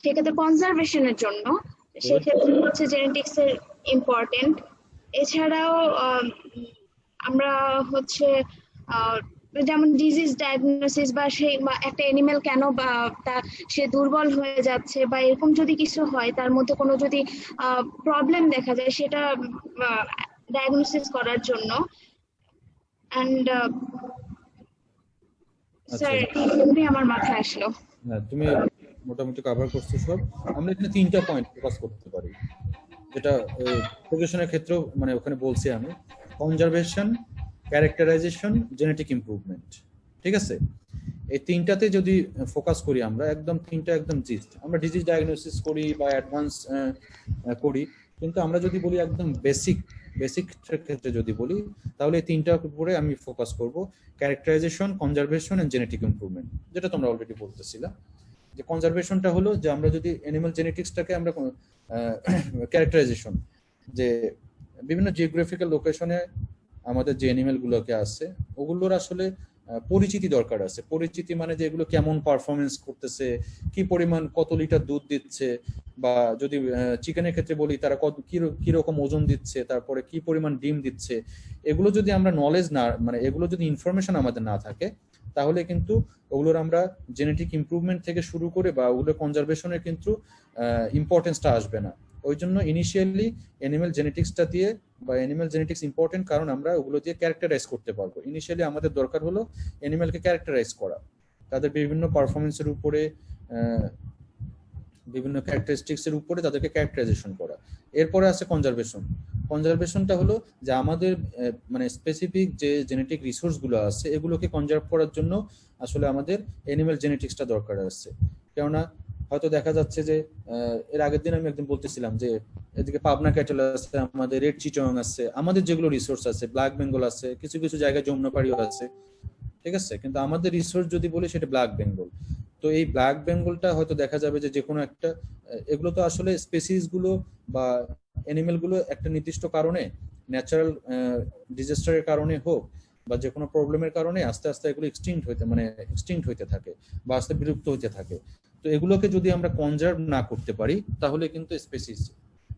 সেক্ষেত্রে কনজারভেশনের জন্য সেক্ষেত্রে হচ্ছে জেনেটিক্স এর ইম্পর্টেন্ট। এছাড়াও আমরা হচ্ছে যেমন ডিজিজ ডায়াগনোসিস বা সেই একটা এনিম্যাল কেন বা সে দুর্বল হয়ে যাচ্ছে বা এরকম যদি কিছু হয়, তার মধ্যে কোনো যদি প্রবলেম দেখা যায়, সেটা ডায়াগনোসিস করার জন্য। অ্যান্ড স্যার এগুলোই আমার মাথায় আসলো। হ্যাঁ, তুমি মোটামুটি কভার করছো সব। আমরা এখানে 3টা পয়েন্ট ফোকাস করতে পারি, যেটা প্রোগ্রেশনের ক্ষেত্রেও মানে ওখানে বলছি আমি, কনজারভেশন, ক্যারেক্টারাইজেশন, জেনেটিক ইমপ্রুভমেন্ট। ঠিক আছে, এই 3টাতে যদি ফোকাস করি আমরা, একদম 3টা একদম জিস্ট। আমরা ডিজিজ ডায়াগনোসিস করি বা অ্যাডভান্স করি, কিন্তু আমরা যদি বলি একদম বেসিক ক্ষেত্রে যদি বলি, তাহলে এই 3টার উপরে আমি ফোকাস করব, characterization, conservation and genetic improvement, যেটা তোমরা অলরেডি বলতেছিলা। যে কনজারভেশনটা হলো যে আমরা যদি অ্যানিমাল জেনেটিক্সটাকে আমরা ক্যারেক্টারাইজেশন, যে বিভিন্ন জিওগ্রাফিক্যাল লোকেশনে আমাদের যে অ্যানিমেল গুলোকে আছে ওগুলোর আসলে পরিচিতি দরকার আছে। পরিচিতি মানে যে এগুলো কেমন পারফরমেন্স করতেছে, কি পরিমাণ কত লিটার দুধ দিচ্ছে, বা যদি চিকেনের ক্ষেত্রে বলি তারা কি রকম ওজন দিচ্ছে, তারপরে কি পরিমাণ ডিম দিচ্ছে, এগুলো যদি আমরা নলেজ না মানে এগুলো যদি ইনফরমেশন আমাদের না থাকে, তাহলে কিন্তু ওগুলোর আমরা জেনেটিক ইমপ্রুভমেন্ট থেকে শুরু করে বা ওগুলো কনজারভেশনের কিন্তু ইম্পর্টেন্সটা আসবে না। ওই জন্য ইনিশিয়ালি অ্যানিমেল জেনেটিক্সটা দিয়ে, বা অ্যানিমেল জেনেটিক্স ইম্পর্টেন্ট কারণ আমরা ওগুলো দিয়ে ক্যারেক্টারাইজ করতে পারবো। ইনিশিয়ালি আমাদের দরকার হলো অ্যানিমেলকে ক্যারেক্টারাইজ করা, তাদের বিভিন্ন পারফরমেন্সের উপরে, বিভিন্ন ক্যারেক্টারিস্টিক্স এর উপরে তাদেরকে ক্যারেক্টারাইজেশন করা। এরপরে আছে কনজারভেশন। কনজারভেশনটা হলো যে আমাদের মানে স্পেসিফিক যে জেনেটিক রিসোর্সগুলো আছে এগুলোকে কনজার্ভ করার জন্য আসলে আমাদের অ্যানিমেল জেনেটিক্সটা দরকার আছে। কেননা হয়তো দেখা যাচ্ছে যে এর আগের দিন আমি একদিন বলতেছিলাম যে এদিকে পাবনা ক্যাটেল আছে, আমাদের রেড চিটং আছে, আমাদের যেগুলো রিসোর্স আছে, ব্ল্যাক বেঙ্গল আছে, কিছু কিছু জায়গায় যমুনাপাড়িও আছে, ঠিক আছে, কিন্তু আমাদের রিসোর্স যদি বলি সেটা ব্ল্যাক বেঙ্গল। তো এই ব্ল্যাক বেঙ্গলটা হয়তো দেখা যাবে যে কোনো একটা এগুলো তো আসলে স্পেসিস গুলো বা অ্যানিমেল গুলো একটা নির্দিষ্ট কারণে, ন্যাচারাল ডিজাস্টারের কারণে হোক বা যে কোনো প্রবলেমের কারণে আস্তে আস্তে এগুলো এক্সটিংক্ট হইতে থাকে বা আস্তে বিলুপ্ত হইতে থাকে। তো এগুলোকে যদি আমরা কনজার্ভ না করতে পারি তাহলে কিন্তু স্পেসিস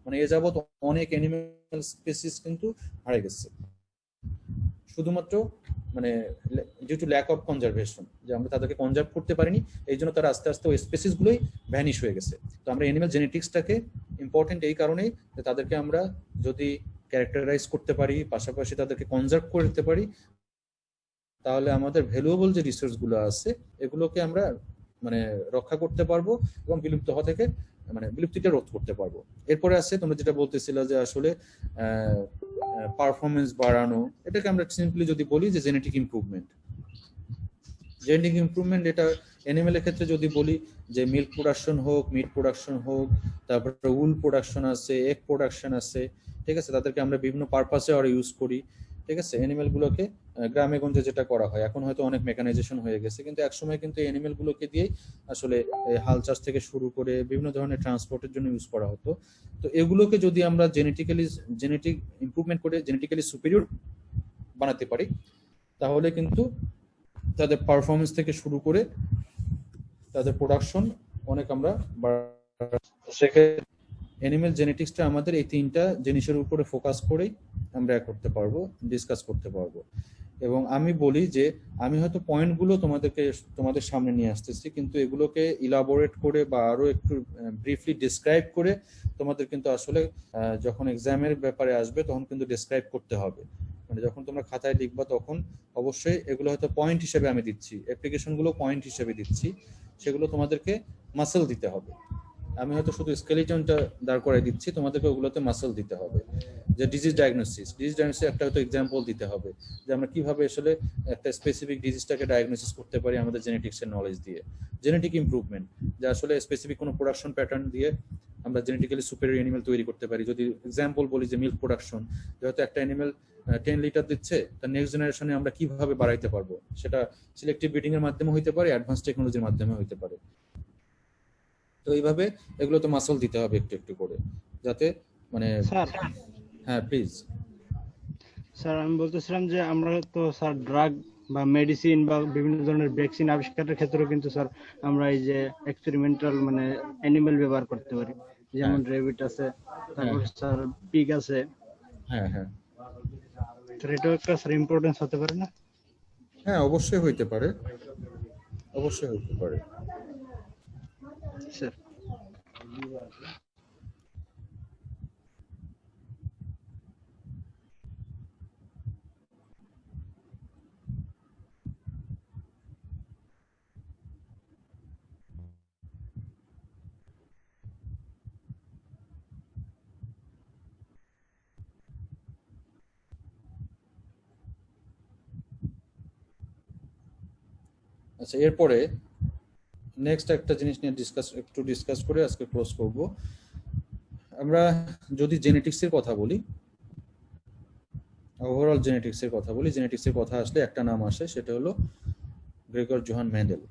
মানে এ যাবৎ অনেক অ্যানিমেল স্পেসিস কিন্তু হারিয়ে গেছে, শুধুমাত্র মানে due to lack of conservation, যে আমরা তাদেরকে কনজার্ভ করতে পারিনি, এই জন্য তারা আস্তে আস্তে ওই স্পেসিস গুলোই ভ্যানিশ হয়ে গেছে। তো আমরা অ্যানিমেল জেনেটিক্সটাকে ইম্পর্টেন্ট এই কারণেই যে তাদেরকে আমরা যদি ক্যারেক্টারাইজ করতে পারি, পাশাপাশি তাদেরকে কনজার্ভ করতে পারি, তাহলে আমাদের ভ্যালুয়েবল যে রিসোর্স গুলো আছে এগুলোকে আমরা মানে রক্ষা করতে পারবো এবং বিলুপ্ত হওয়া থেকে মানে বিলুপ্তিটা রোধ করতে পারবো। এরপরে আছে তোমরা যেটা বলতেছিলে যে আসলে পারফরমেন্স বাড়ানো, এটাকে আমরা সিম্পলি যদি বলি যে জেনেটিক ইমপ্রুভমেন্ট। জেনেটিক ইমপ্রুভমেন্ট এটা অ্যানিমেলের ক্ষেত্রে যদি বলি যে মিল্ক প্রোডাকশন হোক, মিট প্রোডাকশন হোক, তারপরে উল প্রোডাকশন আছে, এগ প্রোডাকশন আছে, ঠিক আছে, তাদেরকে আমরা বিভিন্ন পারপাসে আর ইউজ করি, ঠিক আছে। অ্যানিমেল গুলোকে গ্রামে গঞ্জে যেটা করা হয়, এখন হয়তো অনেক মেকানাইজেশন হয়ে গেছে, কিন্তু একসময় কিন্তু এই অ্যানিমেল গুলোকে দিয়েই আসলে হাল চাষ থেকে শুরু করে বিভিন্ন ধরনের ট্রান্সপোর্টের জন্য ইউজ করা হতো। তো এগুলোকে যদি আমরা জেনেটিক ইমপ্রুভমেন্ট করে জেনেটিক্যালি সুপিরিয়র বানাতে পারি তাহলে কিন্তু তাদের পারফরমেন্স থেকে শুরু করে তাদের প্রোডাকশন অনেক আমরা সেক্ষেত্রে অ্যানিমেল জেনেটিক্সটা আমাদের এই তিনটা জিনিসের উপরে ফোকাস করেই আমরা করতে পারবো, ডিসকাস করতে পারবো। এবং আমি বলি যে আমি হয়তো পয়েন্টগুলো তোমাদের সামনে নিয়ে আসতেছি, কিন্তু এগুলোকে ইলাবোরেট করে বা আরো একটু ব্রিফলি ডিসক্রাইব করে তোমাদের কিন্তু আসলে যখন এক্সামের ব্যাপারে আসবে তখন কিন্তু ডিসক্রাইব করতে হবে। মানে যখন তোমরা খাতায় লিখবা তখন অবশ্যই এগুলো হয়তো পয়েন্ট হিসেবে আমি দিচ্ছি, অ্যাপ্লিকেশন গুলো পয়েন্ট হিসেবে দিচ্ছি, সেগুলো তোমাদেরকে মাসল দিতে হবে। আমি হয়তো শুধু স্কেলিটনটা দাঁড় করাই দিচ্ছি, তোমাদেরকে ওগুলোতে মাসল দিতে হবে। যে ডিজিজ ডায়াগনোসিস একটা হয়তো এক্সাম্পল দিতে হবে যে আমরা কিভাবে আসলে একটা স্পেসিফিক ডিজিজটাকে ডায়াগনোসিস করতে পারি আমাদের জেনেটিক্সের নলেজ দিয়ে। জেনেটিক ইমপ্রুভমেন্ট যে আসলে স্পেসিফিক কোনো প্রোডাকশন প্যাটার্ন দিয়ে আমরা জেনেটিক্যালি সুপিরিয়র অ্যানিমেল তৈরি করতে পারি। যদি এক্সাম্পল বলি যে মিল্ক প্রোডাকশন, যেহেতু একটা অ্যানিমেল 10 লিটার দিচ্ছে, তার নেক্সট জেনারেশনে আমরা কিভাবে বাড়াইতে পারবো, সেটা সিলেক্টিভ ব্রিডিং এর মাধ্যমে হইতে পারে, অ্যাডভান্স টেকনোলজির মাধ্যমে হইতে পারে। তো এইভাবে এগুলো তো মাসল দিতে হবে একটু একটু করে, যাতে মানে স্যার হ্যাঁ প্লিজ স্যার আমি বলতেছিলাম যে আমরা তো স্যার ড্রাগ বা মেডিসিন বা বিভিন্ন ধরনের ভ্যাকসিন আবিষ্কারের ক্ষেত্রেও কিন্তু স্যার আমরা এই যে এক্সপেরিমেন্টাল মানে অ্যানিমেল ব্যবহার করতে পারি, যেমন রেবিট আছে, তারপর স্যার পিগ আছে। হ্যাঁ হ্যাঁ স্যার এটাও একটা স্যার ইম্পর্টেন্স হতে পারে না? হ্যাঁ অবশ্যই হইতে পারে, অবশ্যই হইতে পারে স্যার। আচ্ছা, এরপরে নেক্সট একটা জিনিস নিয়ে ডিসকাস করে আজকে ক্লোজ করব। আমরা যদি জেনেটিক্সের কথা বলি, ওভারঅল জেনেটিক্সের কথা বলি, জেনেটিক্সের কথা আসলে একটা নাম আসে, সেটা হলো গ্রেগর জোহান মেন্ডেল।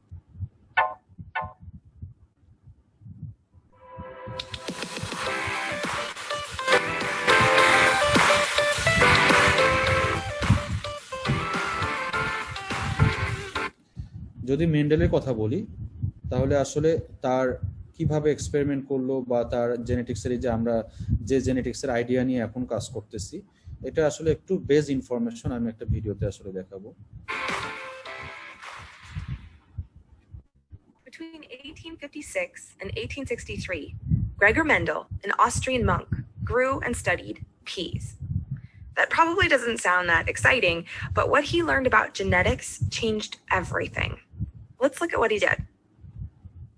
যদি মেন্ডেলের কথা বলি তাহলে আসলে তার কিভাবে এক্সপেরিমেন্ট করলো বা তার জেনেটিক্সের এই যে আমরা যে জেনেটিক্সের আইডিয়া নিয়ে এখন কাজ করতেছি, এটা আসলে একটু বেস ইনফরমেশন আমি একটা ভিডিওতে আসলে দেখাবো। Between 1856 and 1863, Gregor Mendel, an Austrian monk, grew and studied peas. That probably doesn't sound that exciting, but what he learned about genetics changed everything. Let's look at what he did.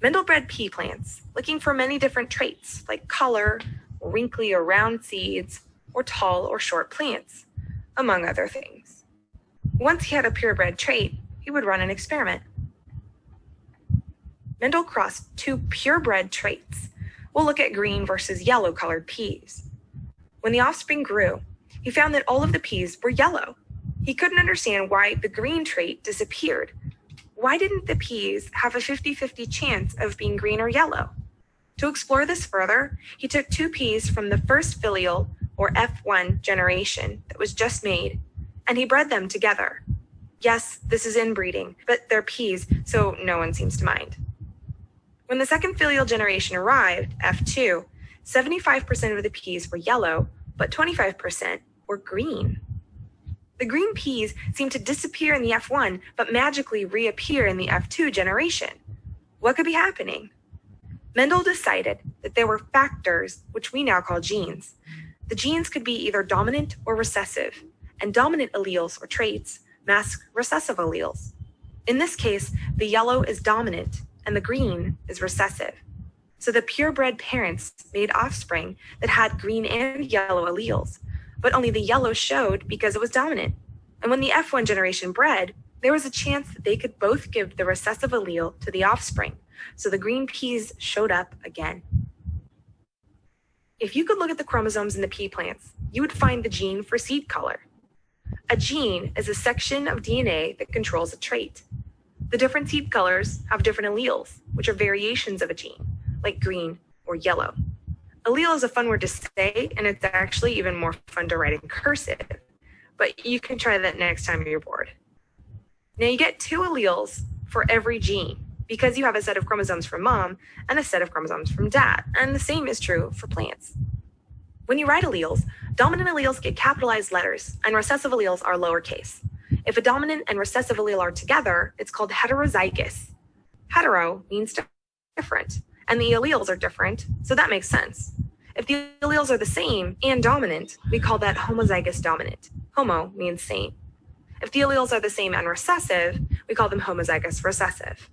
Mendel bred pea plants, looking for many different traits like color, wrinkly or round seeds, or tall or short plants, among other things. Once he had a purebred trait, he would run an experiment. Mendel crossed two purebred traits. We'll look at green versus yellow colored peas. When the offspring grew, he found that all of the peas were yellow. He couldn't understand why the green trait disappeared. Why didn't the peas have a 50-50 chance of being green or yellow? To explore this further, he took two peas from the first filial, or F1 generation that was just made, and he bred them together. Yes, this is inbreeding, but they're peas, so no one seems to mind. When the second filial generation arrived, F2, 75% of the peas were yellow, but 25% were green. The green peas seem to disappear in the F1, but magically reappear in the F2 generation. What could be happening? Mendel decided that there were factors, which we now call genes. The genes could be either dominant or recessive, and dominant alleles or traits mask recessive alleles. In this case, the yellow is dominant and the green is recessive. So the purebred parents made offspring that had green and yellow alleles, but only the yellow showed because it was dominant. And when the F1 generation bred, there was a chance that they could both give the recessive allele to the offspring, so the green peas showed up again. If you could look at the chromosomes in the pea plants, you would find the gene for seed color. A gene is a section of DNA that controls a trait. The different seed colors have different alleles, which are variations of a gene, like green or yellow. Allele is a fun word to say, and it's actually even more fun to write in cursive, but you can try that next time you're bored. Now you get two alleles for every gene, because you have a set of chromosomes from mom and a set of chromosomes from dad, and the same is true for plants. When you write alleles, dominant alleles get capitalized letters, and recessive alleles are lowercase. If a dominant and recessive allele are together, it's called heterozygous. Hetero means different, and the alleles are different, so that makes sense. If the alleles are the same and dominant, we call that homozygous dominant. Homo means same. If the alleles are the same and recessive, we call them homozygous recessive.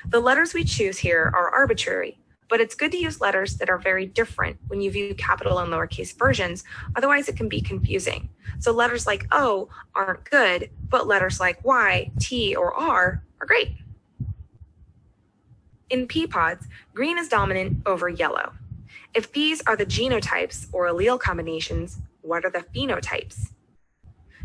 The letters we choose here are arbitrary, but it's good to use letters that are very different when you view capital and lowercase versions, otherwise it can be confusing. So letters like O aren't good, but letters like Y, T, or R are great. In pea pods, green is dominant over yellow. If these are the genotypes or allele combinations, what are the phenotypes?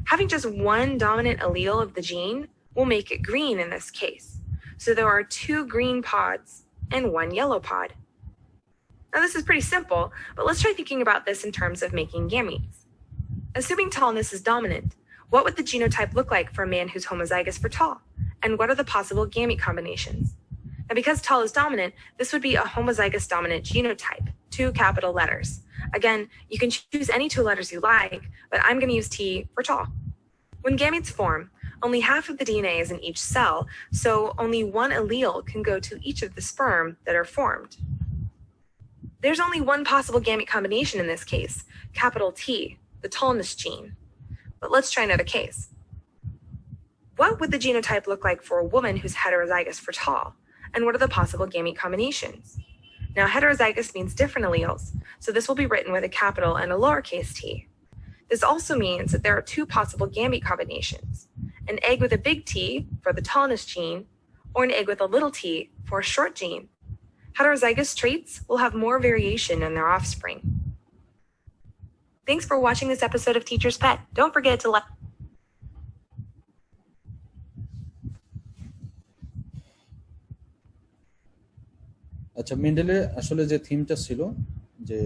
Having just one dominant allele of the gene will make it green in this case. So there are two green pods and one yellow pod. Now this is pretty simple, but let's try thinking about this in terms of making gametes. Assuming tallness is dominant, what would the genotype look like for a man who's homozygous for tall? And what are the possible gamete combinations? Now because tall is dominant, this would be a homozygous dominant genotype, 2 capital letters. Again, you can choose any 2 letters you like, but I'm going to use T for tall. When gametes form, only half of the DNA is in each cell, so only one allele can go to each of the sperm that are formed. There's only one possible gamete combination in this case, capital T, the tallness gene. But let's try another case. What would the genotype look like for a woman who's heterozygous for tall? And what are the possible gamete combinations? Now, heterozygous means different alleles, so this will be written with a capital and a lowercase t. This also means that there are 2 possible gamete combinations, an egg with a big T for the tallness gene, or an egg with a little t for a short gene. Heterozygous traits will have more variation in their offspring. Thanks for watching this episode of Teacher's Pet. Don't forget to like. আচ্ছা, মেন্ডেলের আসলে যে থিমটা ছিল যে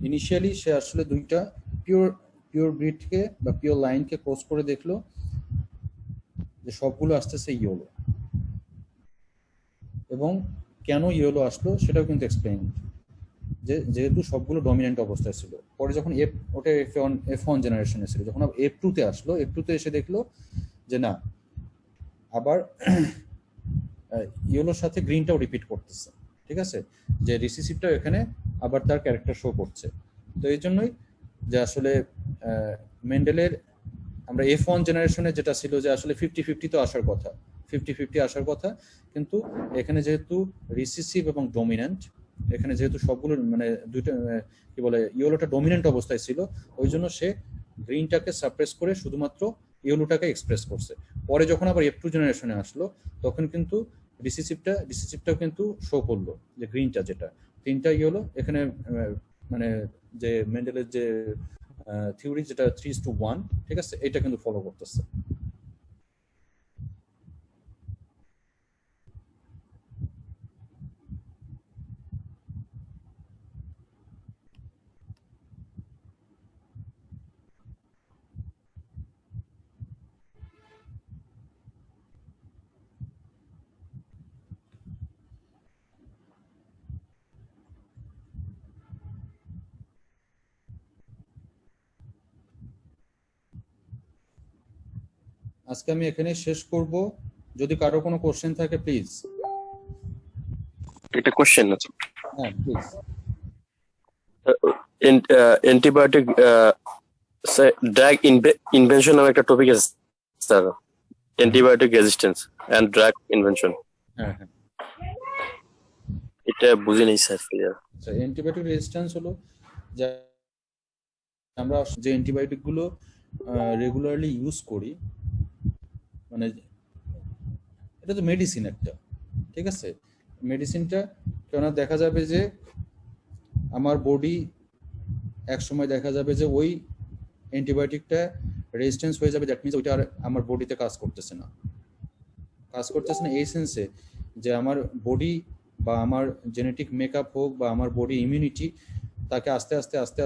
initially সে আসলে দুইটা pure ব্রিডকে বা pure লাইনকে ক্রস করে দেখলো যে সবগুলো আসতেছে ইয়েলো, এবং কেন ইয়েলো আসলো সেটাও কিন্তু এক্সপ্লেইন, যে যেহেতু সবগুলো ডমিনেন্ট অবস্থায় ছিল। পরে যখন ওটা F1 জেনারেশনে ছিল, যখন F2 তে আসলো, F2 তে এসে দেখলো যে না, আবার ইয়েলোর সাথে গ্রিনটাও রিপিট করতেছে, ঠিক আছে, যে রিসিসিভটাও এখানে আবার তার ক্যারেক্টার শো করছে। তো এই জন্যই যে আসলে মেন্ডেলের আমরা F1 জেনারেশনে যেটা ছিল যে আসলে 50-50 তো আসার কথা, 50-50 আসার কথা, কিন্তু এখানে যেহেতু রিসিসিভ এবং ডমিন্যান্ট এখানে যেহেতু সবগুলো মানে দুইটা কি বলে ইয়েলোটা ডমিনেন্ট অবস্থায় ছিল, ওই জন্য সে গ্রিনটাকে সাপ্রেস করে শুধুমাত্র ইয়েলোটাকে এক্সপ্রেস করছে। পরে যখন আবার F2 জেনারেশনে আসলো তখন কিন্তু রিসিসিভটাও কিন্তু শো করলো যে গ্রিনটা যেটা 3টা ইয়েলো এখানে মানে যে মেন্ডেলের যে থিওরি যেটা 3:1, ঠিক আছে, এটা কিন্তু ফলো করতেছে। আজকে আমি এখানে শেষ করব, যদি কারো কোনো কোশ্চেন থাকে প্লিজ। একটা কোশ্চেন আছে। হ্যাঁ প্লিজ। অ্যান্টিবায়োটিক ড্রাগ ইনভেনশন নামে একটা টপিক আছে sir, antibiotic resistance and drug invention. হ্যাঁ হ্যাঁ, এটা বুঝি নেই স্যার ক্লিয়ার। আচ্ছা, অ্যান্টিবায়োটিক রেজিস্ট্যান্স হলো যে আমরা যে অ্যান্টিবায়োটিক গুলো রেগুলারলি ইউজ করি, মানে এটা তো মেডিসিন একটা, ঠিক আছে, মেডিসিনটা কেননা দেখা যাবে যে আমার বডি এক সময় দেখা যাবে যে ওই অ্যান্টিবায়োটিকটা রেজিস্ট্যান্স হয়ে যাবে, দ্যাট মিনস ওইটা আর আমার বডিতে কাজ করতেছে না এই সেন্সে যে আমার বডি বা আমার জেনেটিক মেকআপ হোক বা আমার বডি ইমিউনিটি তাকে আস্তে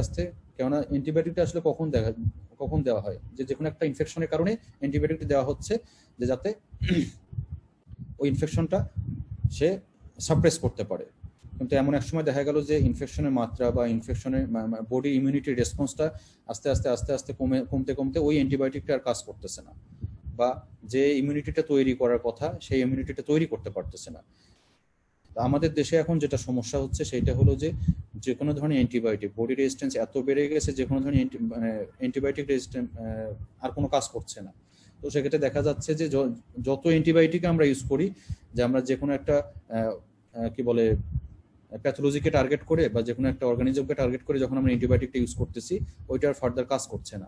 আস্তে কেননা অ্যান্টিবায়োটিকটা আসলে কখন দেওয়া হয়, যে কোনো একটা ইনফেকশনের কারণে অ্যান্টিবায়োটিকটা দেওয়া হচ্ছে যে যাতে ওই ইনফেকশনটা সে সাপ্রেস করতে পারে। কিন্তু এমন এক সময় দেখা গেল যে ইনফেকশনের মাত্রা বা ইনফেকশনের বডি ইমিউনিটি রেসপন্সটা আস্তে আস্তে কমতে ওই অ্যান্টিবায়োটিকটা আর কাজ করতেছে না, বা যে ইমিউনিটিটা তৈরি করার কথা সেই ইমিউনিটিটা তৈরি করতে পারতেছে না। আমাদের দেশে এখন যেটা সমস্যা হচ্ছে সেটা হলো যে কোনো ধরনের অ্যান্টিবায়োটিক বডি রেজিস্ট্যান্স এত বেড়ে গেছে, যে কোনো ধরনের অ্যান্টিবায়োটিক রেজিস্ট্যান্স আর কোনো কাজ করছে না। তো সেক্ষেত্রে দেখা যাচ্ছে যে যত অ্যান্টিবায়োটিক আমরা ইউজ করি, যে আমরা যে কোনো একটা কি বলে প্যাথোলজিকে টার্গেট করে বা যে কোনো একটা অর্গানিজমকে টার্গেট করে যখন আমরা অ্যান্টিবায়োটিকটা ইউজ করতেছি, ওইটা আর ফার্দার কাজ করছে না,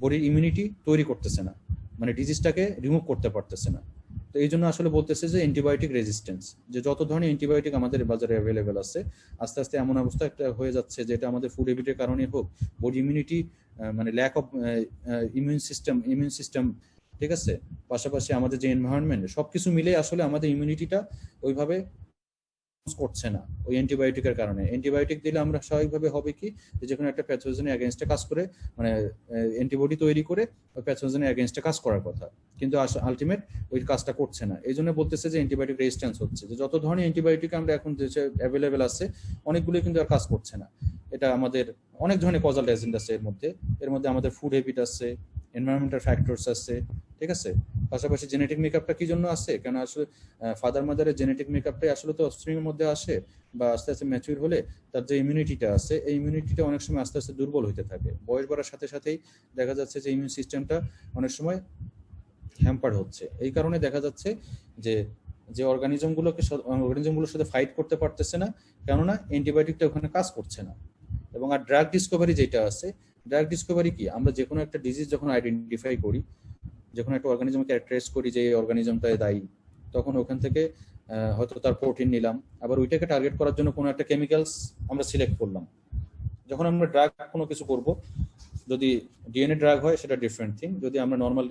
বডির ইমিউনিটি তৈরি করতেছে না, মানে ডিজিজটাকে রিমুভ করতে পারতেছে না। তো এই জন্য আসলে বলতেছে যে অ্যান্টিবায়োটিক রেজিস্ট্যান্স, যে যত ধরনের অ্যান্টিবায়োটিক আমাদের বাজারে অ্যাভেলেবেল আছে আস্তে এমন অবস্থা একটা হয়ে যাচ্ছে যেটা আমাদের ফুড হ্যাবিটের কারণে হোক, বডি ইমিউনিটি মানে ল্যাক অফ ইমিউন সিস্টেম, ঠিক আছে, পাশাপাশি আমাদের যে এনভায়রনমেন্ট সবকিছু মিলে আসলে আমাদের ইমিউনিটিটা ওইভাবে করছে না ওই অ্যান্টিবায়োটিকের কারণে। অ্যান্টিবায়োটিক দিলে আমরা স্বাভাবিকভাবে হবে কি যে কোনো একটা প্যাথোজেনের এগেইনস্টে কাজ করে, মানে অ্যান্টিবডি তৈরি করে ওই প্যাথোজেনের এগেইনস্টে কাজ করার কথা, কিন্তু আলটিমেট ওই কাজটা করছে না। এই জন্য বলতেছে যে অ্যান্টিবায়োটিক রেজিস্ট্যান্স হচ্ছে, যে যত ধরনের অ্যান্টিবায়োটিক আমরা এখন দেশে অ্যাভেলেবেল আছে অনেকগুলো কিন্তু আর কাজ করছে না। এটা আমাদের অনেক ধরনের কজাল এজেন্ট আছে, এর মধ্যে আমাদের ফুড হ্যাবিট আছে, এনভায়রনমেন্টাল ফ্যাক্টরস আছে, ঠিক আছে, পাশাপাশি জেনেটিক মেকআপটা কি জন্য আছে, কেন আসলে ফাদার মাদারের জেনেটিক মেকআপটাই আসলে তো অফস্প্রিংয়ের মধ্যে আসে, বা আস্তে ম্যাচিউর হলে তার যে ইমিউনিটিটা আছে এই ইমিউনিটিটা অনেক সময় আস্তে দুর্বল হতে থাকে। বয়স বাড়ার সাথেই দেখা যাচ্ছে যে ইমিউন সিস্টেমটা অনেক সময় হ্যাম্পার হচ্ছে। এই কারণে দেখা যাচ্ছে যে অর্গানিজমগুলোর সাথে ফাইট করতে পারতেছে না, কেননা অ্যান্টিবায়োটিকটা ওখানে কাজ করছে না। এবং আর ড্রাগ ডিসকভারি যেটা আছে, ড্রাগ ডিসকভারি কি, আমরা যে কোনো একটা ডিজিজ যখন আইডেন্টিফাই করি, যে কোনো একটা অর্গানিজমকে ক্যারেক্টারাইজ করি যে এই অর্গানিজমটায় দায়ী, তখন ওখান থেকে হয়তো তার প্রোটিন নিলাম, আবার ওইটাকে টার্গেট করার জন্য কোনো একটা কেমিক্যালস আমরা সিলেক্ট করলাম। যখন আমরা ড্রাগ কোনো কিছু করব, যদি ডিএনএ ড্রাগ হয় সেটা ডিফারেন্ট থিং, যদি আমরা নর্মাল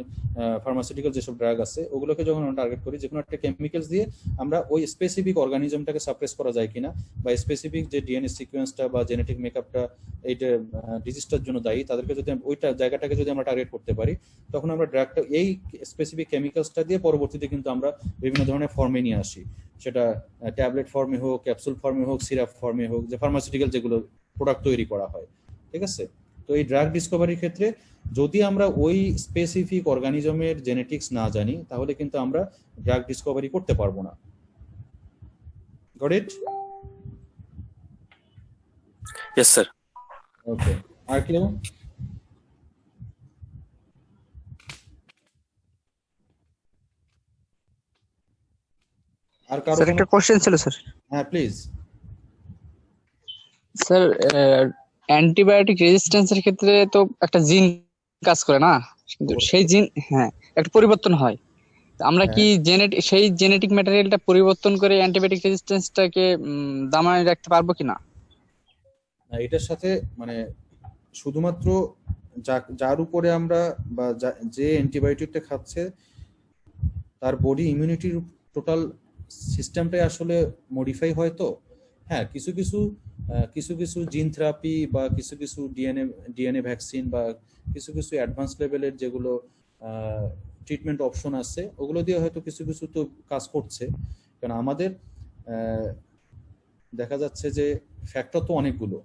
ফার্মাসিউটিক্যাল যেসব ড্রাগ আছে ওগুলোকে যখন আমরা টার্গেট করি, যে কোনো একটা কেমিক্যালস দিয়ে আমরা ওই স্পেসিফিক অর্গানিজমটাকে সাপ্রেস করা যায় কিনা, বা স্পেসিফিক যে ডিএনএ সিকোয়েন্সটা বা জেনেটিক মেকআপটা এইটা ডিজিজটার জন্য দায়ী, তাদেরকে যদি ওইটা জায়গাটাকে যদি আমরা টার্গেট করতে পারি, তখন আমরা ড্রাগটা এই স্পেসিফিক কেমিক্যালসটা দিয়ে পরবর্তীতে কিন্তু আমরা বিভিন্ন ধরনের ফর্মে নিয়ে আসি, সেটা ট্যাবলেট ফর্মে হোক, ক্যাপসুল ফর্মে হোক, সিরাপ ফর্মে হোক, যে ফার্মাসিউটিক্যাল যেগুলো প্রোডাক্ট তৈরি করা হয়, ঠিক আছে। তো এই ড্রাগ ডিসকভারির ক্ষেত্রে যদি আমরা ওই স্পেসিফিক অর্গানিজমের জেনেটিক্স না জানি, তাহলে কিন্তু আমরা ড্রাগ ডিসকভারি করতে পারবো না। Got it? Yes sir. Okay, আর কি দেবো? আর কারো স্যার একটা কোশ্চেন ছিল স্যার। হ্যাঁ প্লিজ। স্যার অ্যান্টিবায়োটিক রেজিস্ট্যান্সের ক্ষেত্রে তো একটা জিন কাজ করে না, কিন্তু সেই জিন একটা পরিবর্তন হয়। আমরা কি সেই জেনেটিক ম্যাটেরিয়ালটা পরিবর্তন করে অ্যান্টিবায়োটিক রেজিস্ট্যান্সটাকে দামায় রাখতে পারবো কিনা? এটার সাথে মানে শুধুমাত্র যার উপরে আমরা বা যে অ্যান্টিবায়োটিকটা খাচ্ছে তার বডি ইমিউনিটির টোটাল সিস্টেমটাই আসলে মডিফাই হয়। তো হ্যাঁ, কিছু কিছু জিন থেরাপি বা কিছু কিছু ডিএনএ ভ্যাকসিন বা কিছু কিছু অ্যাডভান্স লেভেলের যেগুলো ট্রিটমেন্ট অপশন আছে ওগুলো দিয়ে হয়তো কিছু কিছু তো কাজ করছে। কারণ আমাদের দেখা যাচ্ছে যে ফ্যাক্টর তো অনেকগুলো,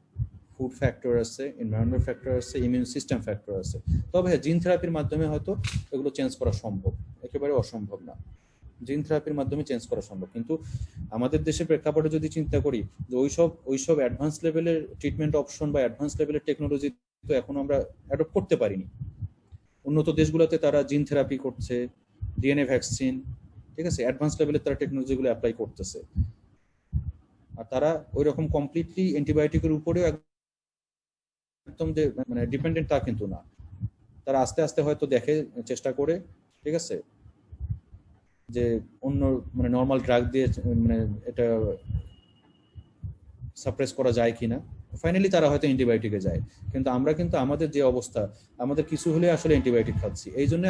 ফুড ফ্যাক্টর আছে, এনভায়রনমেন্ট ফ্যাক্টর আছে, ইমিউন সিস্টেম ফ্যাক্টর আছে। তবে হ্যাঁ, জিন থেরাপির মাধ্যমে হয়তো এগুলো চেঞ্জ করা সম্ভব, একেবারে অসম্ভব না। জিন থেরাপির মাধ্যমে চেঞ্জ করা সম্ভব, কিন্তু আমাদের দেশের প্রেক্ষাপটে যদি চিন্তা করি যে ওইসব অ্যাডভান্স লেভেলের ট্রিটমেন্ট অপশন বা অ্যাডভান্স লেভেলের টেকনোলজি তো এখন আমরা অ্যাডপ্ট করতে পারিনি। উন্নত দেশগুলোতে তারা জিন থেরাপি করছে, ডিএনএ ভ্যাকসিন, ঠিক আছে, অ্যাডভান্স লেভেলের তারা টেকনোলজিগুলো অ্যাপ্লাই করতেছে। আর তারা ওই রকম কমপ্লিটলি অ্যান্টিবায়োটিকের উপরেও একদম যে মানে ডিপেন্ডেন্ট তা কিন্তু না। তারা আস্তে আস্তে হয়তো দেখে, চেষ্টা করে, ঠিক আছে, যে অন্য মানে নর্মাল ড্রাগ দিয়ে মানে এটা সাপ্রেস করা যায় কিনা। ফাইনালি তারা হয়তো অ্যান্টিবায়োটিকে যায়। কিন্তু আমরা কিন্তু আমাদের যে অবস্থা, আমাদের কিছু হলে আসলে অ্যান্টিবায়োটিক খাচ্ছি। এই জন্য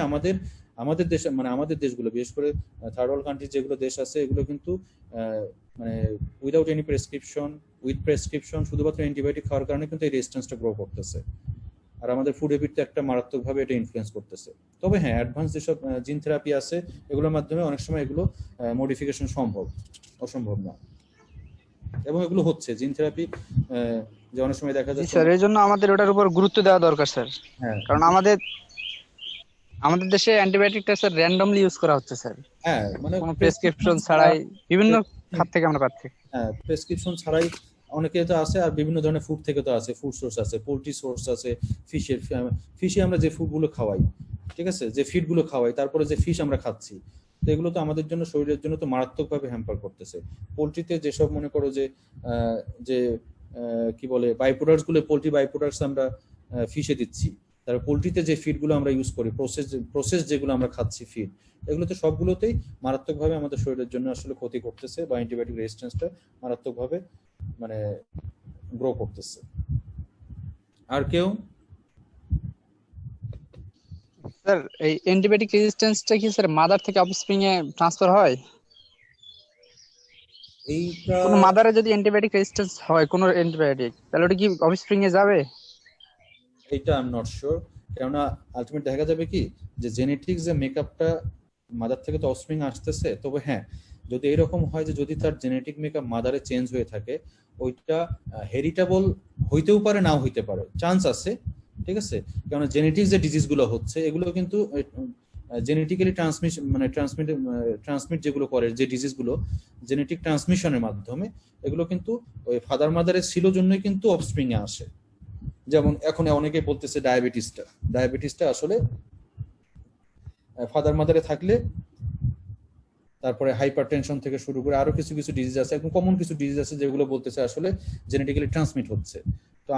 আমাদের দেশে মানে আমাদের দেশগুলো, বিশেষ করে থার্ড ওয়ার্ল্ড কান্ট্রি যেগুলো দেশ আছে, এগুলো কিন্তু মানে without any prescription, with prescription শুধুমাত্র অ্যান্টিবায়োটিক খাওয়ার কারণে কিন্তু এই রেজিস্ট্যান্সটা গ্রো করতেছে। আর আমাদের ফুড হ্যাবিটটা একটা মারাত্মকভাবে এটা ইনফ্লুয়েন্স করতেছে। তবে হ্যাঁ, অ্যাডভান্স যেসব জিন থেরাপি আছে এগুলোর মাধ্যমে অনেক সময় এগুলো মডিফিকেশন সম্ভব, অসম্ভব না। এবং এগুলো হচ্ছে জিন থেরাপি, যে অনেক সময় দেখা যাচ্ছে। স্যার এই জন্য আমাদের ওটার উপর গুরুত্ব দেওয়া দরকার স্যার। হ্যাঁ, কারণ আমাদের দেশে অ্যান্টিবায়োটিকটা স্যার র্যান্ডমলি ইউজ করা হচ্ছে স্যার। হ্যাঁ, মানে কোনো প্রেসক্রিপশন ছাড়াই বিভিন্ন খাত থেকে আমরা পাচ্ছি। হ্যাঁ, প্রেসক্রিপশন ছাড়াই অনেকে তো আছে, আর বিভিন্ন ধরনের ফুড থেকে তো আছে, ফুড সোর্স আছে, পোল্ট্রি সোর্স আছে, ফিশে আমরা যে ফুডগুলো খাওয়াই, ঠিক আছে, যে ফিডগুলো খাওয়াই, তারপরে যে ফিশ আমরা খাচ্ছি, তো এগুলো তো আমাদের জন্য, শরীরের জন্য তো মারাত্মকভাবে হ্যাম্পার করতেছে। পোল্ট্রিতে যেসব মনে করো যে কি বলে বাই প্রোডাক্টস গুলো, পোল্ট্রি বাই প্রোডাক্টস আমরা ফিশে দিচ্ছি, তারপর পোল্ট্রিতে যে ফিডগুলো আমরা ইউজ করি, প্রসেস যেগুলো আমরা খাচ্ছি ফিড, এগুলো তো সবগুলোতেই মারাত্মকভাবে আমাদের শরীরের জন্য আসলে ক্ষতি করতেছে, বা অ্যান্টিবায়োটিক রেজিস্ট্যান্সটা মারাত্মকভাবে মানে গ্রো করতেছে। আর কেউ? স্যার এই অ্যান্টিবায়োটিক রেজিস্ট্যান্সটা কি স্যার মাদার থেকে অফস্প্রিং এ ট্রান্সফার হয়? এইটা কোন মাদারে যদি অ্যান্টিবায়োটিক রেজিস্ট্যান্স হয় কোন অ্যান্টিবায়োটিক, তাহলে ওটা কি অফস্প্রিং এ যাবে? এটা আই এম নট শিওর, কেননা আলটিমেট দেখা যাবে কি যে জেনেটিক্স যে মেকআপটা মাদার থেকে তো অফস্প্রিং আসতেছে। তবে হ্যাঁ, যদি এরকম হয় যে যদি তার জেনেটিক মেকআপ মাদারে চেঞ্জ হয়ে থাকে, ওইটা হেরিটেবল হইতেও পারে, নাও হইতে পারে, চান্স আছে, ঠিক আছে। কারণ জেনেটিক্স যে ডিজিজগুলো হচ্ছে এগুলো কিন্তু জেনেটিক্যালি ট্রান্সমিট যেগুলো করে, যে ডিজিজগুলো জেনেটিক ট্রান্সমিশনের মাধ্যমে, এগুলো কিন্তু ওই ফাদার মাদারের ছিল জন্যই কিন্তু অফস্প্রিং এ আসে। যেমন এখন অনেকে বলতেছে ডায়াবেটিসটা আসলে ফাদার মাদারে থাকলে, তারপরে হাইপারটেনশন থেকে শুরু করে আরো কিছু কিছু ডিজিজ আছে, একদম কমন কিছু ডিজিজ আছে যেগুলো বলতেছে আসলে জেনেটিক্যালি ট্রান্সমিট হচ্ছে। তো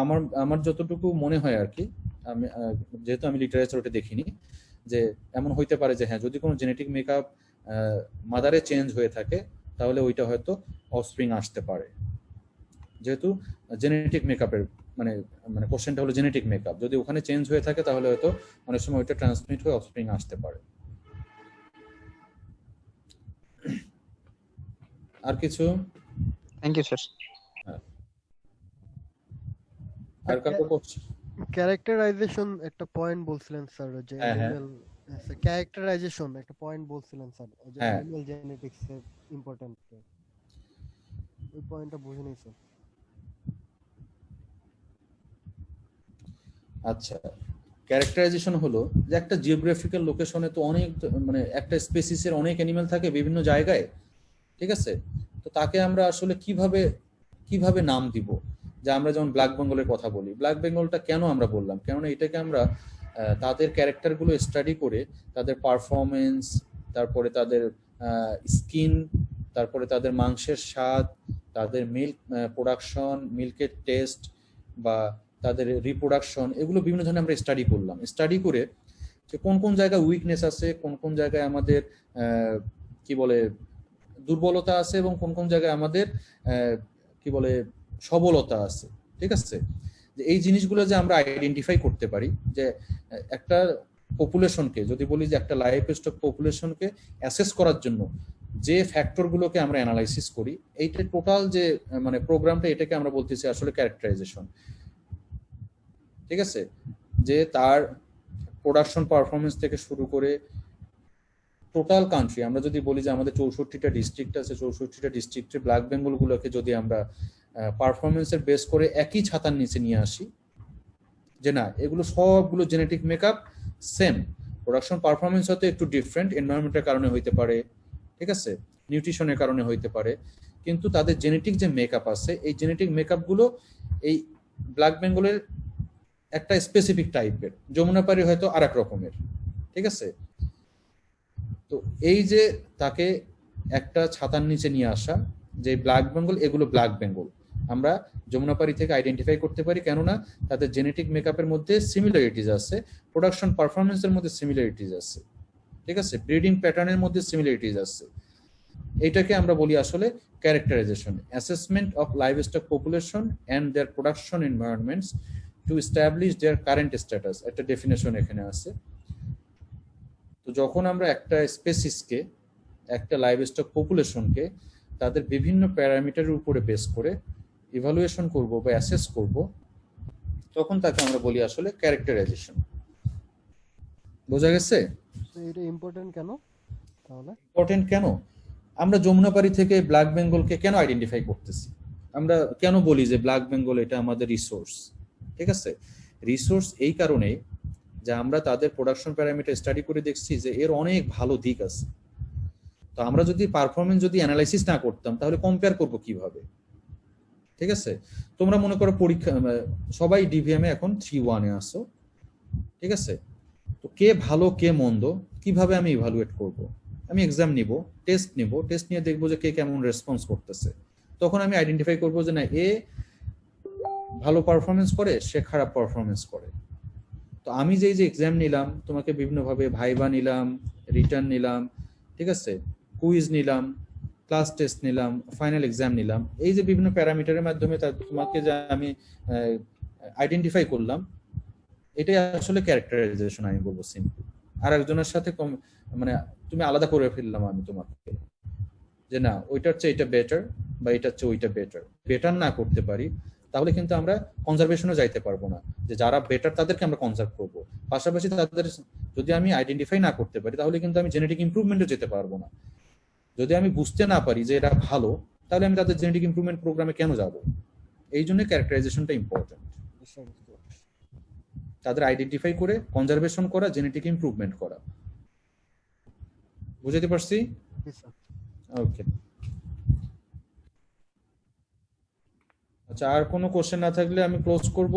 আমার যতটুকু মনে হয় আর কি, আমি যেহেতু আমি লিটারেচার ওটা দেখিনি, যে এমন হইতে পারে যে হ্যাঁ, যদি কোনো জেনেটিক মেকআপ মাদারে চেঞ্জ হয়ে থাকে তাহলে ওইটা হয়তো অফস্প্রিং আসতে পারে। যেহেতু জেনেটিক মেকআপের মানে কোশ্চেনটা হলো জেনেটিক মেকআপ, যদি ওখানে চেঞ্জ হয়ে থাকে তাহলে হয়তো অনেক সময় ওইটা ট্রান্সমিট হয়ে অফস্প্রিং আসতে পারে। আর কিছু? Thank you sir. আর কাউকে কোশ্চেন? ক্যারেক্টারাইজেশন একটা পয়েন্ট বলছিলেন স্যার, যে অ্যানিমাল ক্যারেক্টারাইজেশন একটা পয়েন্ট বলছিলেন স্যার, যে অ্যানিমাল জেনেটিক্স এর ইম্পর্টেন্ট, ওই পয়েন্টটা বুঝে নেই স্যার। আচ্ছা, ক্যারেক্টারাইজেশন হলো যে একটা জিওগ্রাফিক্যাল লোকেশনে তো অনেক মানে একটা স্পেসিসের অনেক অ্যানিমাল থাকে বিভিন্ন জায়গায়, ঠিক আছে। তো তাকে আমরা আসলে কিভাবে নাম দিব। যে আমরা যেমন ব্ল্যাক বেঙ্গলের কথা বলি, ব্ল্যাক বেঙ্গলটা কেন আমরা বললাম, কেননা এটাকে আমরা তাদের ক্যারেক্টারগুলো স্টাডি করে তাদের পারফরমেন্স, তারপরে তাদের স্কিন, তারপরে তাদের মাংসের স্বাদ, তাদের মিল্ক প্রোডাকশন, মিল্কের টেস্ট বা তাদের রিপ্রোডাকশন, এগুলো বিভিন্ন ধরনের আমরা স্টাডি করলাম। স্টাডি করে যে কোন কোন জায়গায় উইকনেস আছে, কোন কোন জায়গায় আমাদের কি বলে দুর্বলতা আছে, এবং কোন কোন জায়গায় আমাদের কি বলে সবলতা আছে। ঠিক আছে, যে এই জিনিসগুলো যে আমরা আইডেন্টিফাই করতে পারি, যে একটা পপুলেশনকে যদি বলি যে একটা লাইভ স্টক পপুলেশনকে অ্যাসেস করার জন্য যে ফ্যাক্টরগুলোকে আমরা অ্যানালাইসিস করি, এইটা টোটাল যে মানে প্রোগ্রামটা, এটাকে আমরা বলতেছি আসলে ক্যারেক্টারাইজেশন। ঠিক আছে, যে তার প্রোডাকশন পারফরমেন্স থেকে শুরু করে টোটাল কান্ট্রি, আমরা যদি বলি যে আমাদের 64টা ডিস্ট্রিক্ট আছে, 64টা ডিস্ট্রিক্টের ব্ল্যাক বেঙ্গলগুলোকে যদি আমরা পারফরমেন্সের বেস করে একই ছাতার নিচে নিয়ে আসি, যে না এগুলো সবগুলো genetic makeup same, production performance হয়তো একটু ডিফারেন্ট, এনভায়রনমেন্টের কারণে হইতে পারে, ঠিক আছে, নিউট্রিশনের কারণে হইতে পারে, কিন্তু তাদের জেনেটিক যে মেকআপ আছে, এই জেনেটিক মেকআপগুলো এই ব্ল্যাক বেঙ্গলের একটা স্পেসিফিক টাইপের, যমুনাপাড়ি হয়তো আরেক রকমের। ঠিক আছে, তো এই যে তাকে একটা ছাতার নিচে নিয়ে আসা, যে ব্ল্যাক বেঙ্গল, এগুলো ব্ল্যাক বেঙ্গল আমরা যমুনাপাড়ি থেকে আইডেন্টিফাই করতে পারি, কেননা তাদের জেনেটিক মেকআপের মধ্যে সিমিলারিটিজ আছে, প্রোডাকশন পারফরমেন্সের মধ্যে সিমিলারিটিজ আছে, ঠিক আছে, ব্রিডিং প্যাটার্নের মধ্যে সিমিলারিটিজ আছে। এইটাকে আমরা বলি আসলে characterization, assessment of livestock population and their production environments to establish their current status, একটা ডেফিনেশন এখানে আছে। তো যখন আমরা একটা স্পেসিসকে, একটা লাইভস্টক পপুলেশনকে তাদের বিভিন্ন প্যারামিটারের উপরে বেস করে ইভালুয়েশন করব বা অ্যাসেস করব, তখন তাকে আমরা বলি আসলে ক্যারেক্টারাইজেশন। বোঝা গেছে? এটা ইম্পর্টেন্ট কেন তাহলে? ইম্পর্টেন্ট কেন? আমরা যমুনাপাড়ি থেকে ব্ল্যাক বেঙ্গলকে কেন আইডেন্টিফাই করতেছি? আমরা কেন বলি যে ব্ল্যাক বেঙ্গল এটা আমাদের রিসোর্স? ঠিক আছে, রিসোর্স এই কারণে যে আমরা তাদের প্রোডাকশন প্যারামিটার স্টাডি করে দেখছি যে এর অনেক ভালো দিক আছে। তো আমরা যদি পারফরমেন্স যদি অ্যানালাইসিস না করতাম, তাহলে কম্পেয়ার করব কিভাবে? ঠিক আছে, তোমরা মনে করো পরীক্ষা, সবাই ডিভিএম এ এখন 3-1 এ আসো, ঠিক আছে, তো কে ভালো কে মন্দ কিভাবে আমি ইভালুয়েট করব? আমি এক্সাম নিব, টেস্ট নিব, টেস্ট নিয়ে দেখবো যে কে কেমন রেসপন্স করতেছে, তখন আমি আইডেন্টিফাই করব যে না এ ভালো পারফরমেন্স করে, সে খারাপ পারফরমেন্স করে। তো আমি যে এক্সাম নিলাম, তোমাকে বিভিন্নভাবে ভাইবা নিলাম, রিটার্ন নিলাম, ঠিক আছে, কুইজ নিলাম, ক্লাস টেস্ট নিলাম, ফাইনাল এক্সাম নিলাম, এই যে বিভিন্ন প্যারামিটারের মাধ্যমে তোমাকে যে আমি আইডেন্টিফাই করলাম, এটাই আসলে ক্যারেক্টারাইজেশন আমি বলবো সিম্পল। আর একজনের সাথে মানে তুমি আলাদা করে ফেললাম আমি তোমাকে, যে না ওইটার চেয়ে এটা বেটার বা এটার চেয়ে ওইটা বেটার। বেটার না করতে পারি তাহলে কিন্তু আমরা কনজারভেশনও যাইতে পারবো না, যে যারা বেটার তাদেরকে আমরা কনজার্ভ করবো। পাশাপাশি তাদের যদি আমি আইডেন্টিফাই না করতে পারি, তাহলে কিন্তু আমি জেনেটিক ইমপ্রুভমেন্টে যেতে পারবো না। যদি আমি বুঝতে না পারি যে এটা ভালো, তাহলে আমি তাদের জেনেটিক ইমপ্রুভমেন্ট প্রোগ্রামে কেন যাব? এই জন্য ক্যারেক্টারাইজেশনটা ইম্পর্টেন্ট, তাদের আইডেন্টিফাই করে কনজারভেশন করা, জেনেটিক ইমপ্রুভমেন্ট করা। বুঝতে পারছি? ওকে, আচ্ছা, আর কোনো কোশ্চেন না থাকলে আমি ক্লোজ করব।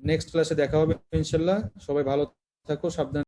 নেক্সট ক্লাসে দেখা হবে ইনশাআল্লাহ। সবাই ভালো থাকো, সাবধানে।